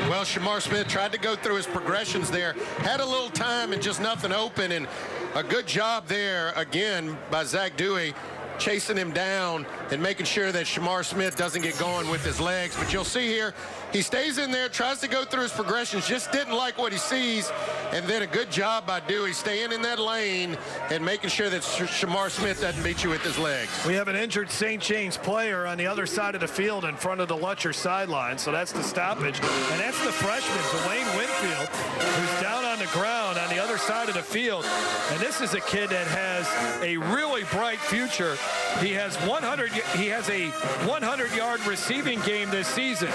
Well, Shamar Smith tried to go through his progressions there, had a little time and just nothing open, and a good job there again by Zach Dewey, chasing him down and making sure that Shamar Smith doesn't get going with his legs. But you'll see here, he stays in there, tries to go through his progressions, just didn't like what he sees. And then a good job by Dewey staying in that lane and making sure that Shamar Smith doesn't beat you with his legs. We have an injured St. James player on the other side of the field in front of the Lutcher sideline, so that's the stoppage. And that's the freshman, Dwayne Winfield, who's down on the ground on the other side of the field. And this is a kid that has a really bright future. He has a 100-yard receiving game this season.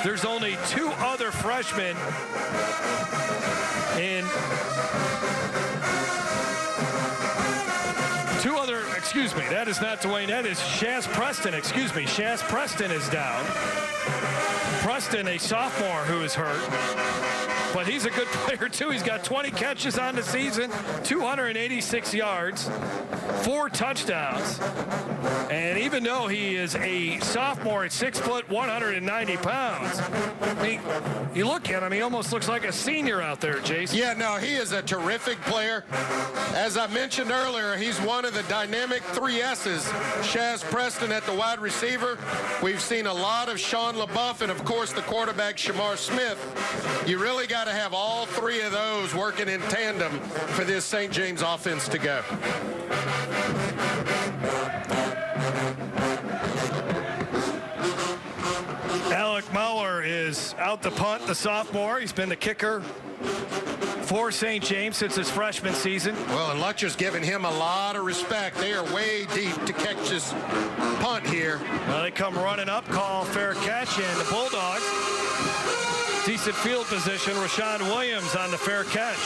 There's only 2 other freshmen in that is not Dwayne, that is Shaz Preston, Shaz Preston is down. Preston, a sophomore who is hurt, but he's a good player too. He's got 20 catches on the season, 286 yards, 4 touchdowns. And even though he is a sophomore at 6 foot, 190 pounds, you look at him, he almost looks like a senior out there, Jason. Yeah, no, he is a terrific player. As I mentioned earlier, he's one of the dynamic 3 S's. Shaz Preston at the wide receiver. We've seen a lot of Sean LaBeouf and, of course, the quarterback, Shamar Smith. You really got to have all 3 of those working in tandem for this St. James offense to go. Alec Muller is out to punt, the sophomore. He's been the kicker for St. James since his freshman season. Well, and Lutcher's giving him a lot of respect. They are way deep to catch this punt here. Well, they come running up, call fair catch, and the Bulldogs, decent field position. Rashawn Williams on the fair catch.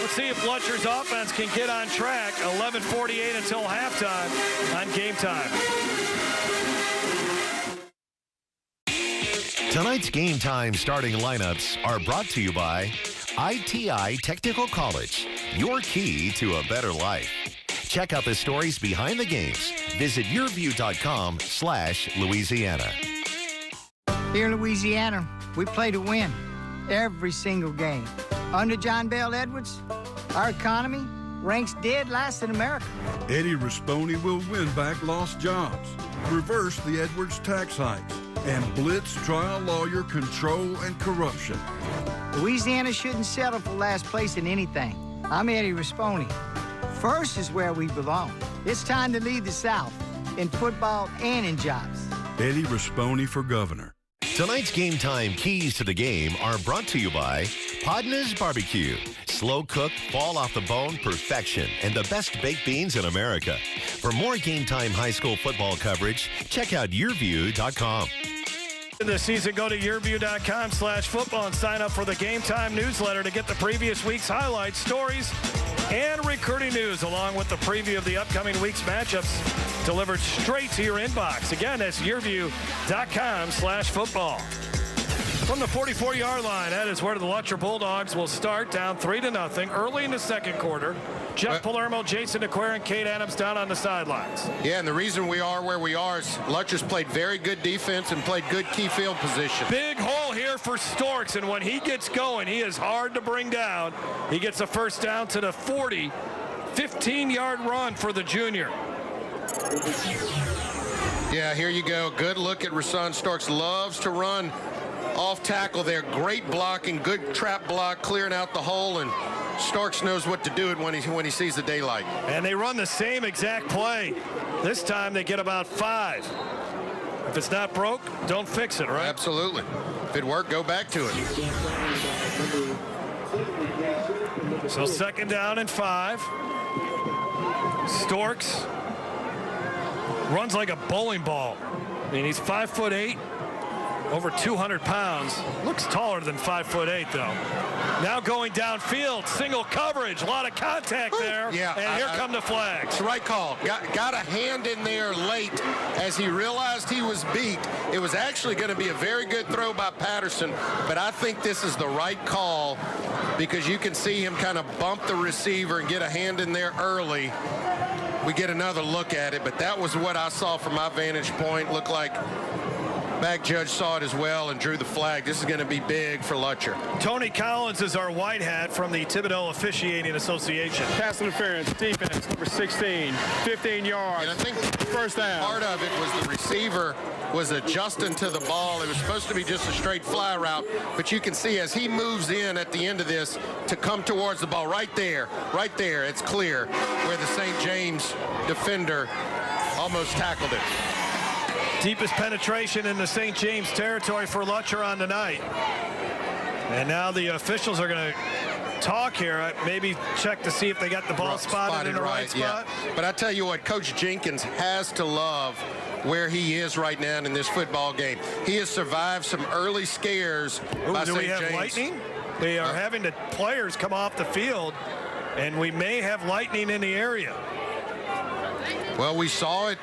Let's see if Lutcher's offense can get on track. 11:48 until halftime on Game Time. Tonight's Game Time starting lineups are brought to you by ITI Technical College, your key to a better life. Check out the stories behind the games. Visit yourview.com/Louisiana. Here in Louisiana, we play to win every single game. Under John Bell Edwards, our economy ranks dead last in America. Eddie Risponi will win back lost jobs, reverse the Edwards tax hikes, and blitz trial lawyer control and corruption. Louisiana shouldn't settle for last place in anything. I'm Eddie Risponi. First is where we belong. It's time to lead the South in football and in jobs. Eddie Risponi for governor. Tonight's Game Time keys to the game are brought to you by Podna's Barbecue. Slow cooked, fall off the bone perfection, and the best baked beans in America. For more Game Time high school football coverage, check out yourview.com. In the season, go to yourview.com/football and sign up for the Game Time newsletter to get the previous week's highlights, stories, and recruiting news, along with the preview of the upcoming week's matchups delivered straight to your inbox. Again, that's yourview.com/football. From the 44-yard line, that is where the Lutcher Bulldogs will start, down 3-0 early in the second quarter. Jeff Palermo, Jason DeQuire, and Kate Adams down on the sidelines. Yeah, and the reason we are where we are is Lutcher's played very good defense and played good key field position. Big hole here for Storks, and when he gets going, he is hard to bring down. He gets a first down to the 40, 15-yard run for the junior. Yeah, here you go. Good look at Rasan Storks. Loves to run off tackle there. Great blocking, good trap block, clearing out the hole, and Starks knows what to do it when he sees the daylight. And they run the same exact play. This time they get about 5. If it's not broke, don't fix it, right? Absolutely. If it worked, go back to it. So 2nd down and 5. Storks runs like a bowling ball. I mean, he's 5'8". Over 200 pounds. Looks taller than 5'8", though. Now going downfield, single coverage, a lot of contact there. Yeah, and here come the flags. It's the right call. Got a hand in there late as he realized he was beat. It was actually going to be a very good throw by Patterson, but I think this is the right call because you can see him kind of bump the receiver and get a hand in there early. We get another look at it, but that was what I saw from my vantage point. Looked like back judge saw it as well and drew the flag. This is going to be big for Lutcher. Tony Collins is our white hat from the Thibodeau Officiating Association. Pass interference, defense, number 16, 15 yards. And I think first down. Part of it was the receiver was adjusting to the ball. It was supposed to be just a straight fly route, but you can see as he moves in at the end of this to come towards the ball right there, it's clear where the St. James defender almost tackled it. Deepest penetration in the St. James territory for Lutcher on tonight. And now the officials are going to talk here. Maybe check to see if they got the ball spotted in the right spot. Yeah. But I tell you what, Coach Jenkins has to love where he is right now in this football game. He has survived some early scares by St. James. Do we have lightning? They are having the players come off the field, and we may have lightning in the area. Well, we saw it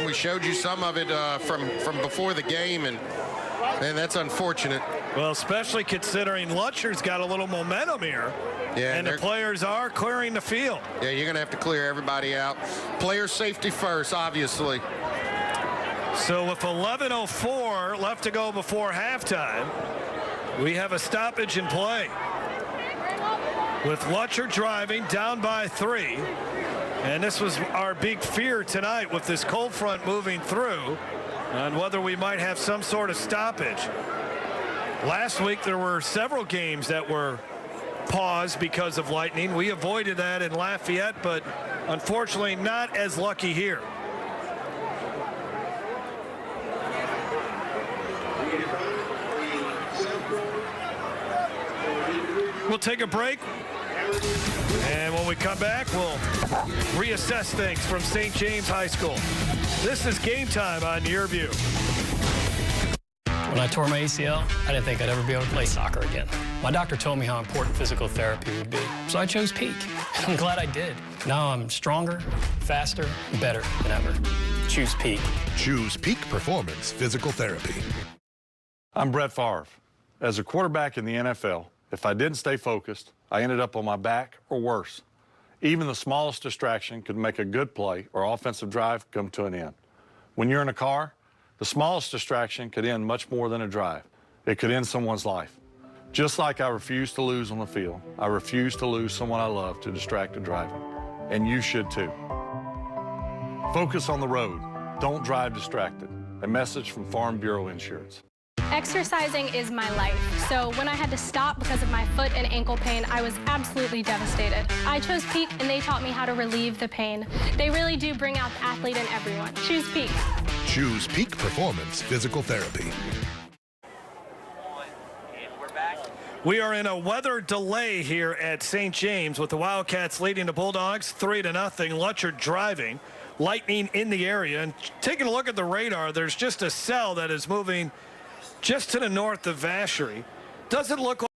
we showed you some of it from before the game, and that's unfortunate. Well, especially considering Lutcher's got a little momentum here. Yeah, and the players are clearing the field. Yeah, you're going to have to clear everybody out. Player safety first, obviously. So with 11:04 left to go before halftime, we have a stoppage in play. With Lutcher driving down by 3. And this was our big fear tonight with this cold front moving through on whether we might have some sort of stoppage. Last week there were several games that were paused because of lightning. We avoided that in Lafayette, but unfortunately not as lucky here. We'll take a break. And when we come back, we'll reassess things from St. James High School. This is Game Time on Your View. When I tore my ACL, I didn't think I'd ever be able to play soccer again. My doctor told me how important physical therapy would be, so I chose Peak. I'm glad I did. Now I'm stronger, faster, better than ever. Choose Peak. Choose Peak Performance Physical Therapy. I'm Brett Favre. As a quarterback in the NFL, if I didn't stay focused, I ended up on my back or worse. Even the smallest distraction could make a good play or offensive drive come to an end. When you're in a car, the smallest distraction could end much more than a drive. It could end someone's life. Just like I refuse to lose on the field, I refuse to lose someone I love to distracted driving. And you should too. Focus on the road. Don't drive distracted. A message from Farm Bureau Insurance. Exercising is my life, so when I had to stop because of my foot and ankle pain, I was absolutely devastated. I chose Peak, and they taught me how to relieve the pain. They really do bring out the athlete in everyone. Choose Peak. Choose Peak Performance Physical Therapy. We are in a weather delay here at St. James with the Wildcats leading the Bulldogs 3-0. Lutcher driving, lightning in the area. And taking a look at the radar, there's just a cell that is moving just to the north of Vacherie. Doesn't look like